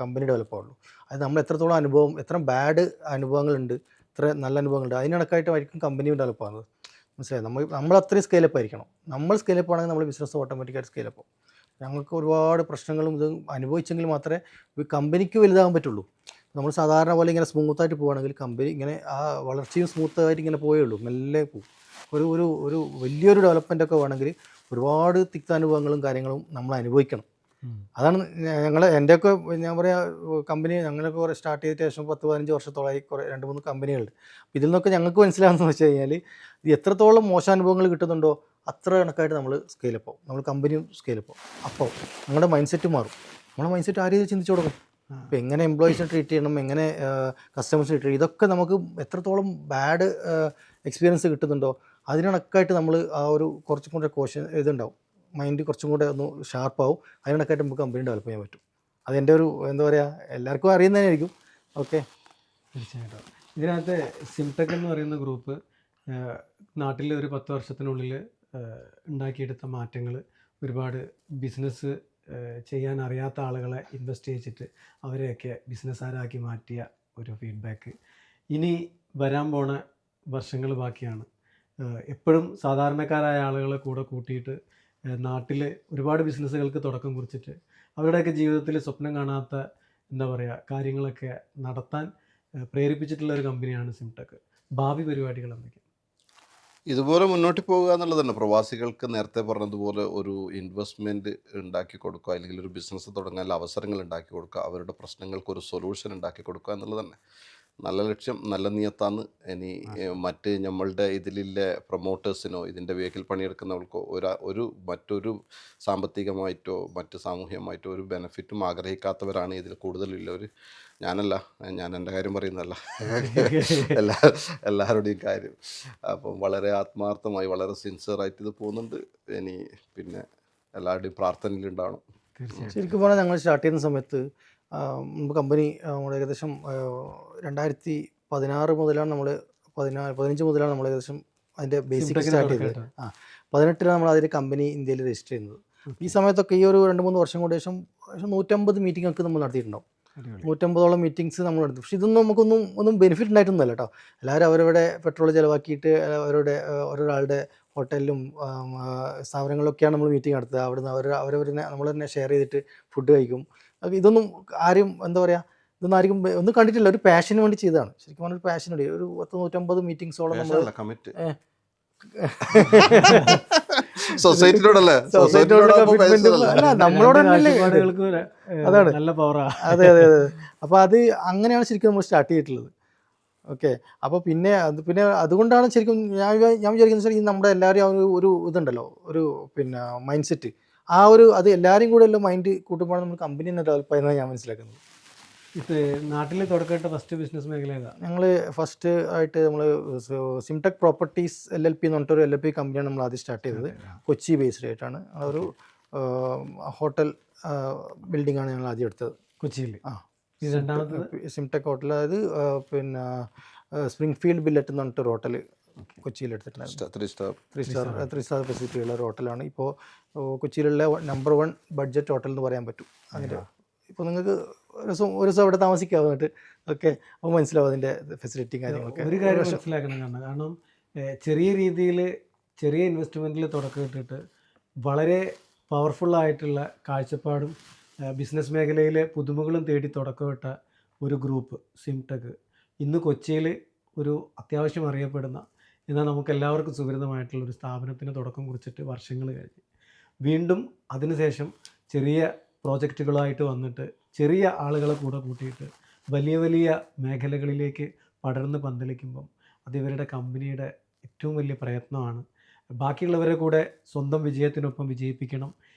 കമ്പനി ഡെവലപ്പ് ആവുള്ളൂ. അതായത് നമ്മൾ എത്രത്തോളം അനുഭവം, എത്ര ബാഡ് അനുഭവങ്ങളുണ്ട്, എത്ര നല്ല അനുഭവങ്ങളുണ്ട്, അതിനൊക്കെയായിട്ടായിരിക്കും കമ്പനി ഡെവലപ്പ് ആകുന്നത്. മനസ്സിലായി? നമ്മൾ അത്രയും സ്കെയിലപ്പ് ആയിരിക്കണം. നമ്മൾ സ്കെയിലപ്പ് ആണെങ്കിൽ നമ്മൾ ബിസിനസ് ഓട്ടോമാറ്റിക്കായിട്ട് സ്കെയിലപ്പ് ആവും. ഞങ്ങൾക്ക് ഒരുപാട് പ്രശ്നങ്ങളും ഇത് അനുഭവിച്ചെങ്കിൽ മാത്രമേ കമ്പനിക്ക് വലുതാകാൻ പറ്റുള്ളൂ. നമ്മൾ സാധാരണ പോലെ ഇങ്ങനെ സ്മൂത്തായിട്ട് പോവുകയാണെങ്കിൽ കമ്പനി ഇങ്ങനെ ആ വളർച്ചയും സ്മൂത്തായിട്ട് ഇങ്ങനെ പോയുള്ളൂ, മെല്ലെ പോകും. ഒരു വലിയൊരു ഡെവലപ്മെൻറ്റൊക്കെ വേണമെങ്കിൽ ഒരുപാട് തിക്താനുഭവങ്ങളും കാര്യങ്ങളും നമ്മൾ അനുഭവിക്കണം. അതാണ് എൻ്റെയൊക്കെ ഞാൻ പറയാം, കമ്പനി ഞങ്ങളൊക്കെ കുറേ സ്റ്റാർട്ട് ചെയ്ത ശേഷം 10-15 വർഷത്തോളമായി കുറേ 2-3 കമ്പനികളുണ്ട്. അപ്പോൾ ഇതിൽ നിന്നൊക്കെ ഞങ്ങൾക്ക് മനസ്സിലാകുന്നതെന്ന് വെച്ച് കഴിഞ്ഞാൽ ഇത് എത്രത്തോളം മോശാനുഭവങ്ങൾ കിട്ടുന്നുണ്ടോ അത്ര കണക്കായിട്ട് നമ്മൾ സ്കെയിലപ്പ് ആവും, നമ്മൾ കമ്പനിയും സ്കെയിലപ്പ് ആവും. അപ്പോൾ നമ്മുടെ മൈൻഡ് സെറ്റ് മാറും. നമ്മുടെ മൈൻഡ് സെറ്റ് ആരെയും ചിന്തിച്ചു കൊടുക്കും. ഇപ്പോൾ എങ്ങനെ എംപ്ലോയീസിനെ ട്രീറ്റ് ചെയ്യണം, എങ്ങനെ കസ്റ്റമേഴ്സിനെ ട്രീറ്റ് ചെയ്യണം, ഇതൊക്കെ നമുക്ക് എത്രത്തോളം ബാഡ് എക്സ്പീരിയൻസ് കിട്ടുന്നുണ്ടോ അതിനൊക്കെയായിട്ട് നമ്മൾ ആ ഒരു കുറച്ചും കൂടെ ഇതുണ്ടാവും, മൈൻഡ് കുറച്ചും കൂടെ ഒന്ന് ഷാർപ്പാവും. അതിനൊക്കെയായിട്ട് നമുക്ക് കമ്പനി ഡെവലപ്പ് ചെയ്യാൻ പറ്റും. അതെൻ്റെ ഒരു എന്താ പറയുക, എല്ലാവർക്കും അറിയുന്നതായിരിക്കും. ഓക്കെ, തീർച്ചയായിട്ടും. ഇതിനകത്ത് സിംടെക് എന്ന് പറയുന്ന ഗ്രൂപ്പ് നാട്ടിൽ ഒരു 10 വർഷത്തിനുള്ളിൽ ഉണ്ടാക്കിയെടുത്ത മാറ്റങ്ങൾ, ഒരുപാട് ബിസിനസ് ചെയ്യാൻ അറിയാത്ത ആളുകളെ ഇൻവെസ്റ്റ് ചെയ്യിച്ചിട്ട് അവരെയൊക്കെ ബിസിനസ്സുകാരാക്കി മാറ്റിയ ഒരു ഫീഡ്ബാക്ക്. ഇനി വരാൻ പോണ വർഷങ്ങൾ ബാക്കിയാണ്. എപ്പോഴും സാധാരണക്കാരായ ആളുകളെ കൂടെ കൂട്ടിയിട്ട് നാട്ടിൽ ഒരുപാട് ബിസിനസ്സുകൾക്ക് തുടക്കം കുറിച്ചിട്ട് അവരുടെയൊക്കെ ജീവിതത്തിൽ സ്വപ്നം കാണാത്ത എന്താ പറയുക കാര്യങ്ങളൊക്കെ നടത്താൻ പ്രേരിപ്പിച്ചിട്ടുള്ള ഒരു കമ്പനിയാണ് സിംടെക്. ഭാവി പരിപാടികൾ എന്തൊക്കെയാണ്? ഇതുപോലെ മുന്നോട്ട് പോകുക എന്നുള്ളത് തന്നെ. പ്രവാസികൾക്ക് നേരത്തെ പറഞ്ഞതുപോലെ ഒരു ഇൻവെസ്റ്റ്മെൻറ്റ് ഉണ്ടാക്കി കൊടുക്കുക, അല്ലെങ്കിൽ ഒരു ബിസിനസ് തുടങ്ങാനുള്ള അവസരങ്ങൾ ഉണ്ടാക്കി കൊടുക്കുക, അവരുടെ പ്രശ്നങ്ങൾക്ക് ഒരു സൊല്യൂഷൻ ഉണ്ടാക്കി കൊടുക്കുക എന്നുള്ളത് തന്നെ നല്ല ലക്ഷ്യം, നല്ല നിയത്താണ്. ഇനി മറ്റ് നമ്മളുടെ ഇതിലുള്ള പ്രൊമോട്ടേഴ്സിനോ ഇതിൻ്റെ വേക്കിൽ പണിയെടുക്കുന്നവർക്കോ മറ്റൊരു സാമ്പത്തികമായിട്ടോ മറ്റ് സാമൂഹികമായിട്ടോ ഒരു ബെനിഫിറ്റും ആഗ്രഹിക്കാത്തവരാണ് ഇതിൽ കൂടുതലുള്ളവർ. ഞാൻ എൻ്റെ കാര്യം പറയുന്നതല്ല, എല്ലാവരുടെയും കാര്യം. അപ്പം വളരെ ആത്മാർത്ഥമായി, വളരെ സിൻസിയറായിട്ട് ഇത് പോകുന്നുണ്ട്. ഇനി പിന്നെ എല്ലാവരുടെയും പ്രാർത്ഥനയിലുണ്ടാവണം. ശരിക്കും പറഞ്ഞാൽ ഞങ്ങൾ സ്റ്റാർട്ട് ചെയ്യുന്ന സമയത്ത് കമ്പനി ഏകദേശം 2016 മുതലാണ് നമ്മൾ 15 മുതലാണ് നമ്മൾ ഏകദേശം അതിൻ്റെ ബേസിക് സ്റ്റാർട്ട് ചെയ്തത്. 18 നമ്മൾ അതിൻ്റെ കമ്പനി ഇന്ത്യയിൽ രജിസ്റ്റർ ചെയ്യുന്നത്. ഈ സമയത്തൊക്കെ ഈ ഒരു 2-3 വർഷം കൊണ്ട് ശേഷം 150 മീറ്റിംഗ് ഒക്കെ നമ്മൾ നടത്തിയിട്ടുണ്ടാവും. 150ഓളം മീറ്റിംഗ്സ് നമ്മൾ നടത്തും. പക്ഷേ ഇതൊന്നും ഒന്നും ബെനിഫിറ്റ് ഉണ്ടായിട്ടൊന്നുമല്ല കേട്ടോ. എല്ലാവരും അവരവരുടെ പെട്രോൾ ചിലവാക്കിയിട്ട് ഓരോരാളുടെ ഹോട്ടലിലും സ്ഥാപനങ്ങളിലൊക്കെയാണ് നമ്മൾ മീറ്റിംഗ് നടത്തുക. അവിടുന്ന് നമ്മൾ തന്നെ ഷെയർ ചെയ്തിട്ട് ഫുഡ് കഴിക്കും. ഇതൊന്നും ആരും എന്താ പറയുക, ഇതൊന്നും ആർക്കും ഒന്നും കണ്ടിട്ടില്ല. ഒരു പാഷന് വേണ്ടി ചെയ്തതാണ്. ശരിക്കും പറഞ്ഞാൽ ഒരു പാഷൻ വേണ്ടി ഒരു 150 മീറ്റിംഗ്സോളം നമ്മൾ സൊസൈറ്റിയോടല്ലേ, നമ്മളോട് അതാണ്. അതെ. അപ്പോൾ അത് അങ്ങനെയാണ് ശരിക്കും നമ്മൾ സ്റ്റാർട്ട് ചെയ്തിട്ടുള്ളത്. ഓക്കെ, അപ്പോൾ പിന്നെ അതുകൊണ്ടാണ് ശരിക്കും ഞാൻ വിചാരിക്കുന്നത് വെച്ചാൽ നമ്മുടെ എല്ലാവരും ഒരു ഇതുണ്ടല്ലോ, ഒരു പിന്നെ മൈൻഡ് സെറ്റ്, അത് എല്ലാവരും കൂടെ എല്ലാം മൈൻഡ് കൂട്ടുമ്പോഴാണ് നമ്മൾ കമ്പനി തന്നെ ഡെവലപ്പ് ആയെന്നാണ് ഞാൻ മനസ്സിലാക്കുന്നത്. ഇത് നാട്ടിൽ തുടക്കമിട്ട ഫസ്റ്റ് ബിസിനസ് മേഖല ഏതാ? ഞങ്ങൾ ഫസ്റ്റ് ആയിട്ട് നമ്മൾ സിംടെക് പ്രോപ്പർട്ടീസ് LLP എന്ന് പറഞ്ഞിട്ടൊരു LLP കമ്പനിയാണ് നമ്മൾ ആദ്യം സ്റ്റാർട്ട് ചെയ്തത്. കൊച്ചി ബേസ്ഡ് ആയിട്ടാണ്. ഒരു ഹോട്ടൽ ബിൽഡിംഗ് ആണ് ഞങ്ങൾ ആദ്യം എടുത്തത് കൊച്ചിയിൽ. ആ ഈ രണ്ടാമത് സിംടെക് ഹോട്ടൽ, അതായത് പിന്നെ സ്പ്രിംഗ്ഫീൽഡ് ബില്ലറ്റ് എന്ന് പറഞ്ഞിട്ടൊരു ഹോട്ടൽ കൊച്ചിയിൽ എടുത്തിട്ടുണ്ടായിരുന്നു. 3 സ്റ്റാർ ഫെസിലിറ്റി ഉള്ള ഒരു ഹോട്ടലാണ്. ഇപ്പോൾ കൊച്ചിയിലുള്ള നമ്പർ 1 ബഡ്ജറ്റ് ഹോട്ടൽ എന്ന് പറയാൻ പറ്റും. അതിൻ്റെ ഇപ്പോൾ നിങ്ങൾക്ക് ഒരു ദിവസം അവിടെ താമസിക്കാവും എന്നിട്ട് ഒക്കെ അപ്പോൾ മനസ്സിലാവും അതിൻ്റെ ഫെസിലിറ്റിയും കാര്യങ്ങളൊക്കെ. ഒരു കാര്യം മനസ്സിലാക്കണം, കാരണം ചെറിയ രീതിയിൽ ചെറിയ ഇൻവെസ്റ്റ്മെൻറ്റിൽ തുടക്കമിട്ടിട്ട് വളരെ പവർഫുള്ളായിട്ടുള്ള കാഴ്ചപ്പാടും ബിസിനസ് മേഖലയിലെ പുതുമകളും തേടി തുടക്കമിട്ട ഒരു ഗ്രൂപ്പ് സിംടെക് ഇന്ന് കൊച്ചിയിൽ ഒരു അത്യാവശ്യം അറിയപ്പെടുന്ന, എന്നാൽ നമുക്ക് എല്ലാവർക്കും സുപരിതമായിട്ടുള്ള ഒരു സ്ഥാപനത്തിന് തുടക്കം കുറിച്ചിട്ട് വർഷങ്ങൾ കഴിഞ്ഞ് വീണ്ടും അതിനുശേഷം ചെറിയ പ്രോജക്റ്റുകളായിട്ട് വന്നിട്ട് ചെറിയ ആളുകളെ കൂടെ കൂട്ടിയിട്ട് വലിയ വലിയ മേഖലകളിലേക്ക് പടർന്ന് പന്തലിക്കുമ്പം അത് ഇവരുടെ കമ്പനിയുടെ ഏറ്റവും വലിയ പ്രയത്നമാണ്. ബാക്കിയുള്ളവരെ കൂടെ സ്വന്തം വിജയത്തിനൊപ്പം വിജയിപ്പിക്കണം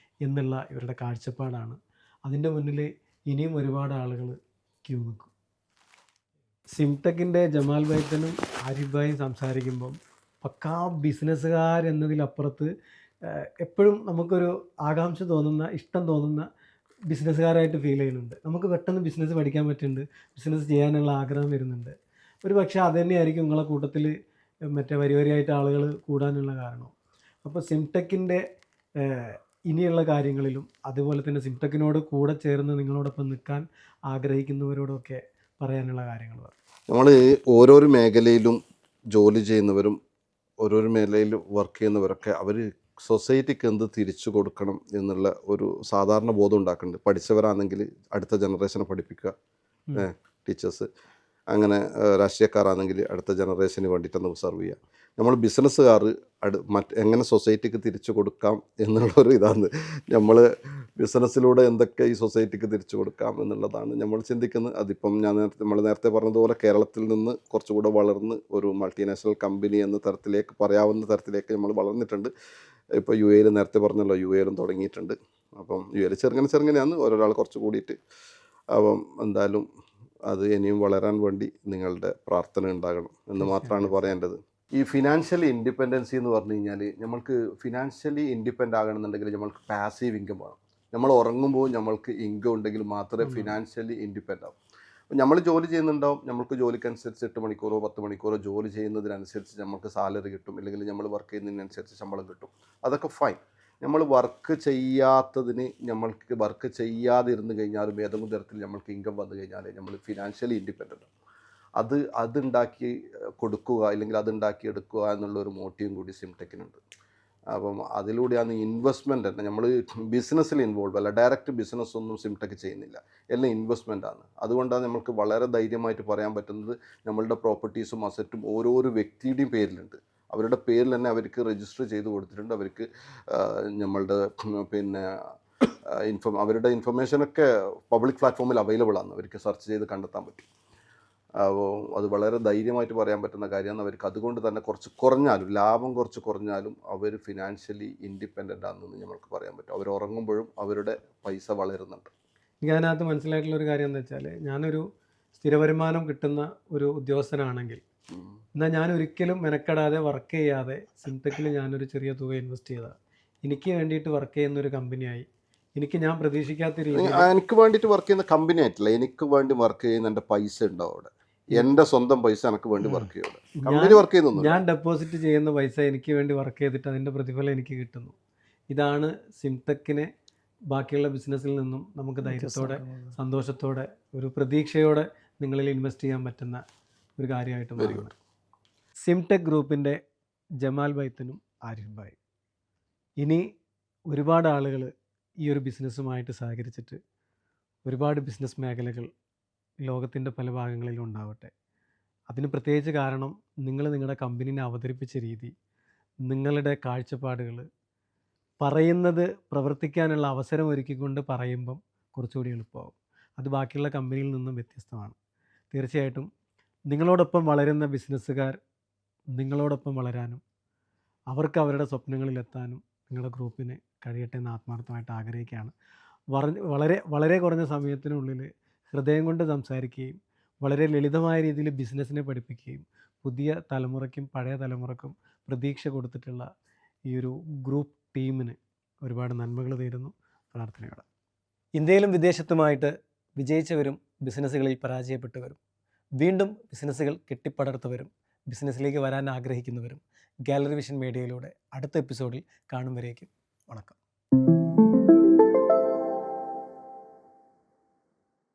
എന്നുള്ള ഇവരുടെ കാഴ്ചപ്പാടാണ്. അതിൻ്റെ മുന്നിൽ ഇനിയും ഒരുപാട് ആളുകൾ ക്യൂ നിൽക്കും. സിംടെക്കിൻ്റെ ജമാൽ ബൈത്തനും ആരിഫ് ഭായും സംസാരിക്കുമ്പം പക്കാ ബിസിനസ്സുകാരെന്നതിലപ്പുറത്ത് എപ്പോഴും നമുക്കൊരു ആകാംക്ഷ തോന്നുന്ന, ഇഷ്ടം തോന്നുന്ന ബിസിനസ്സുകാരായിട്ട് ഫീൽ ചെയ്യുന്നുണ്ട്. നമുക്ക് പെട്ടെന്ന് ബിസിനസ് പഠിക്കാൻ പറ്റുന്നുണ്ട്, ബിസിനസ് ചെയ്യാനുള്ള ആഗ്രഹം വരുന്നുണ്ട്. ഒരു പക്ഷേ അത് തന്നെയായിരിക്കും നിങ്ങളെ കൂട്ടത്തിൽ മറ്റേ വരിയായിട്ട് ആളുകൾ കൂടാനുള്ള കാരണം. അപ്പോൾ സിംടെക്കിൻ്റെ ഇനിയുള്ള കാര്യങ്ങളിലും അതുപോലെ തന്നെ സിംടെക്കിനോട് കൂടെ ചേർന്ന് നിങ്ങളോടൊപ്പം നിൽക്കാൻ ആഗ്രഹിക്കുന്നവരോടൊക്കെ പറയാനുള്ള കാര്യങ്ങൾ പറയും. നമ്മൾ ഓരോരോ മേഖലയിലും ജോലി ചെയ്യുന്നവരും ഓരോരോ മേഖലയിൽ വർക്ക് ചെയ്യുന്നവരൊക്കെ അവർ സൊസൈറ്റിക്ക് എന്ത് തിരിച്ചു കൊടുക്കണം എന്നുള്ള ഒരു സാധാരണ ബോധം ഉണ്ടാക്കുന്നുണ്ട്. പഠിച്ചവരാണെങ്കിൽ അടുത്ത ജനറേഷനെ പഠിപ്പിക്കുക, ടീച്ചേഴ്സ്, അങ്ങനെ രാഷ്ട്രീയക്കാരാണെങ്കിൽ അടുത്ത ജനറേഷന് വേണ്ടിയിട്ടൊന്ന് സെർവ് ചെയ്യുക. നമ്മൾ ബിസിനസ്സുകാർ എങ്ങനെ സൊസൈറ്റിക്ക് തിരിച്ചു കൊടുക്കാം എന്നുള്ളൊരു ഇതാണ്. നമ്മൾ ബിസിനസ്സിലൂടെ എന്തൊക്കെ ഈ സൊസൈറ്റിക്ക് തിരിച്ചു കൊടുക്കാം എന്നുള്ളതാണ് നമ്മൾ ചിന്തിക്കുന്നത്. അതിപ്പം നമ്മൾ നേരത്തെ പറഞ്ഞതുപോലെ കേരളത്തിൽ നിന്ന് കുറച്ചുകൂടെ വളർന്ന് ഒരു മൾട്ടിനാഷണൽ കമ്പനി എന്ന തരത്തിലേക്ക് പറയാവുന്ന തരത്തിലേക്ക് നമ്മൾ വളർന്നിട്ടുണ്ട്. ഇപ്പോൾ UAE നേരത്തെ പറഞ്ഞല്ലോ, UAE തുടങ്ങിയിട്ടുണ്ട്. അപ്പം UAE ചെറുങ്ങനെയാണ് ഓരോരാൾ കുറച്ച് കൂടിയിട്ട്. അപ്പം എന്തായാലും അത് ഇനിയും വളരാൻ വേണ്ടി നിങ്ങളുടെ പ്രാർത്ഥന ഉണ്ടാകണം എന്ന് മാത്രമാണ് പറയേണ്ടത്. ഈ ഫിനാൻഷ്യലി ഇൻഡിപെൻഡൻസി എന്ന് പറഞ്ഞു കഴിഞ്ഞാൽ, നമ്മൾക്ക് ഫിനാൻഷ്യലി ഇൻഡിപെൻഡ് ആകണമെന്നുണ്ടെങ്കിൽ നമ്മൾക്ക് പാസീവ് ഇൻകം വേണം. നമ്മൾ ഉറങ്ങുമ്പോൾ നമ്മൾക്ക് ഇൻകം ഉണ്ടെങ്കിൽ മാത്രമേ ഫിനാൻഷ്യലി ഇൻഡിപെൻഡ് ആവും. അപ്പോൾ നമ്മൾ ജോലി ചെയ്യുന്നുണ്ടാവും, നമ്മൾക്ക് ജോലിക്കനുസരിച്ച് 8 മണിക്കൂറോ 10 മണിക്കൂറോ ജോലി ചെയ്യുന്നതിനനുസരിച്ച് നമുക്ക് സാലറി കിട്ടും, ഇല്ലെങ്കിൽ നമ്മൾ വർക്ക് ചെയ്യുന്നതിനനുസരിച്ച് ശമ്പളം കിട്ടും. അതൊക്കെ ഫൈൻ. നമ്മൾ വർക്ക് ചെയ്യാത്തതിന്, നമ്മൾക്ക് വർക്ക് ചെയ്യാതിരുന്ന് കഴിഞ്ഞാലും ഏതെങ്കിലും തരത്തിൽ നമ്മൾക്ക് ഇൻകം വന്നു കഴിഞ്ഞാൽ നമ്മൾ ഫിനാൻഷ്യലി ഇൻഡിപെൻഡൻ്റ് ആണ്. അതുണ്ടാക്കി കൊടുക്കുക, അല്ലെങ്കിൽ അതുണ്ടാക്കി എടുക്കുക എന്നുള്ളൊരു മോട്ടീവും കൂടി സിംടെക്കിനുണ്ട്. അപ്പം അതിലൂടെയാണ് ഇൻവെസ്റ്റ്മെൻ്റ് തന്നെ. നമ്മൾ ബിസിനസ്സിൽ ഇൻവോൾവ് അല്ല, ഡയറക്റ്റ് ബിസിനസ് ഒന്നും സിംടെക് ചെയ്യുന്നില്ല, എല്ലാം ഇൻവെസ്റ്റ്മെൻറ്റാണ്. അതുകൊണ്ടാണ് നമുക്ക് വളരെ ധൈര്യമായിട്ട് പറയാൻ പറ്റുന്നത്, നമ്മളുടെ പ്രോപ്പർട്ടീസും അസറ്റും ഓരോരോ വ്യക്തിയുടെയും പേരിലുണ്ട്. അവരുടെ പേരിൽ തന്നെ അവർക്ക് രജിസ്റ്റർ ചെയ്ത് കൊടുത്തിട്ടുണ്ട്. അവർക്ക് നമ്മളുടെ അവരുടെ ഇൻഫർമേഷനൊക്കെ പബ്ലിക് പ്ലാറ്റ്ഫോമിൽ അവൈലബിൾ ആണ്. അവർക്ക് സെർച്ച് ചെയ്ത് കണ്ടെത്താൻ പറ്റും. അപ്പോൾ അത് വളരെ ധൈര്യമായിട്ട് പറയാൻ പറ്റുന്ന കാര്യമാണ്. അവർക്ക് അതുകൊണ്ട് തന്നെ കുറച്ച് കുറഞ്ഞാലും, ലാഭം കുറച്ച് കുറഞ്ഞാലും അവർ ഫിനാൻഷ്യലി ഇൻഡിപെൻഡൻ്റ് ആണെന്ന് നമ്മൾക്ക് പറയാൻ പറ്റും. അവർ ഉറങ്ങുമ്പോഴും അവരുടെ പൈസ വളരുന്നുണ്ട്. എനിക്ക് അതിനകത്ത് മനസ്സിലായിട്ടുള്ളൊരു കാര്യം എന്താ വെച്ചാൽ, ഞാനൊരു സ്ഥിര വരുമാനം കിട്ടുന്ന ഒരു ഉദ്യോഗസ്ഥനാണെങ്കിൽ എന്നാൽ ഞാൻ ഒരിക്കലും മെനക്കെടാതെ വർക്ക് ചെയ്യാതെ സിംടെക്കിൽ ഞാനൊരു ചെറിയ തുക ഇൻവെസ്റ്റ് ചെയ്താൽ എനിക്ക് വേണ്ടിയിട്ട് വർക്ക് ചെയ്യുന്നൊരു കമ്പനിയായി, ഞാൻ പ്രതീക്ഷിക്കാത്ത രീതിയിൽ എനിക്ക് വേണ്ടിയിട്ട് വർക്ക് ചെയ്യുന്ന കമ്പനി ആയിട്ടില്ല, എനിക്ക് വേണ്ടി വർക്ക് ചെയ്യുന്ന എൻ്റെ പൈസ ഉണ്ടാവും അവിടെ. എൻ്റെ സ്വന്തം പൈസ എനിക്ക് വേണ്ടി വർക്ക് ചെയ്യുന്നത്, കമ്പനി വർക്ക് ചെയ്യുന്നു. ഞാൻ ഡെപ്പോസിറ്റ് ചെയ്യുന്ന പൈസ എനിക്ക് വേണ്ടി വർക്ക് ചെയ്തിട്ട് അതിൻ്റെ പ്രതിഫലം എനിക്ക് കിട്ടുന്നു. ഇതാണ് സിംടെക്കിനെ ബാക്കിയുള്ള ബിസിനസ്സിൽ നിന്നും നമുക്ക് ധൈര്യത്തോടെ, സന്തോഷത്തോടെ, ഒരു പ്രതീക്ഷയോടെ നിങ്ങളിൽ ഇൻവെസ്റ്റ് ചെയ്യാൻ പറ്റുന്ന ഒരു കാര്യമായിട്ട് മാറുന്നത്. സിംടെക് ഗ്രൂപ്പിൻ്റെ ജമാൽ ബൈത്തനും ആരിഫ് ഭായും ഇനി ഒരുപാട് ആളുകൾ ഈ ഒരു ബിസിനസ്സുമായിട്ട് സഹകരിച്ചിട്ട് ഒരുപാട് ബിസിനസ് മേഖലകൾ ലോകത്തിൻ്റെ പല ഭാഗങ്ങളിലും ഉണ്ടാവട്ടെ. അതിന് പ്രത്യേകിച്ച് കാരണം നിങ്ങൾ നിങ്ങളുടെ കമ്പനീനെ അവതരിപ്പിച്ച രീതി, നിങ്ങളുടെ കാഴ്ചപ്പാടുകൾ, പറയുന്നത് പ്രവർത്തിക്കാനുള്ള അവസരം ഒരുക്കിക്കൊണ്ട് പറയുമ്പം കുറച്ചുകൂടി എളുപ്പമാകും. അത് ബാക്കിയുള്ള കമ്പനിയിൽ നിന്നും വ്യത്യസ്തമാണ്. തീർച്ചയായിട്ടും നിങ്ങളോടൊപ്പം വളരുന്ന ബിസിനസ്സുകാർ നിങ്ങളോടൊപ്പം വളരാനും അവർക്ക് അവരുടെ സ്വപ്നങ്ങളിലെത്താനും നിങ്ങളുടെ ഗ്രൂപ്പിന് കഴിയട്ടെ എന്ന് ആത്മാർത്ഥമായിട്ട് ആഗ്രഹിക്കുകയാണ്. വളരെ വളരെ കുറഞ്ഞ സമയത്തിനുള്ളിൽ ഹൃദയം കൊണ്ട് സംസാരിക്കുകയും വളരെ ലളിതമായ രീതിയിൽ ബിസിനസ്സിനെ പഠിപ്പിക്കുകയും പുതിയ തലമുറയ്ക്കും പഴയ തലമുറക്കും പ്രതീക്ഷ കൊടുത്തിട്ടുള്ള ഈ ഒരു ഗ്രൂപ്പ് ടീമിന് ഒരുപാട് നന്മകൾ നേരുന്നു പ്രാർത്ഥനയോടെ. ഇന്ത്യയിലും വിദേശത്തുമായിട്ട് വിജയിച്ചവരും ബിസിനസ്സുകളിൽ പരാജയപ്പെട്ടവരും വീണ്ടും ബിസിനസ്സുകൾ കെട്ടിപ്പടർത്തവരും ബിസിനസ്സിലേക്ക് വരാൻ ആഗ്രഹിക്കുന്നവരും ഗാലറി വിഷൻ മീഡിയയിലൂടെ അടുത്ത എപ്പിസോഡിൽ കാണും വരേക്കും വണക്കം.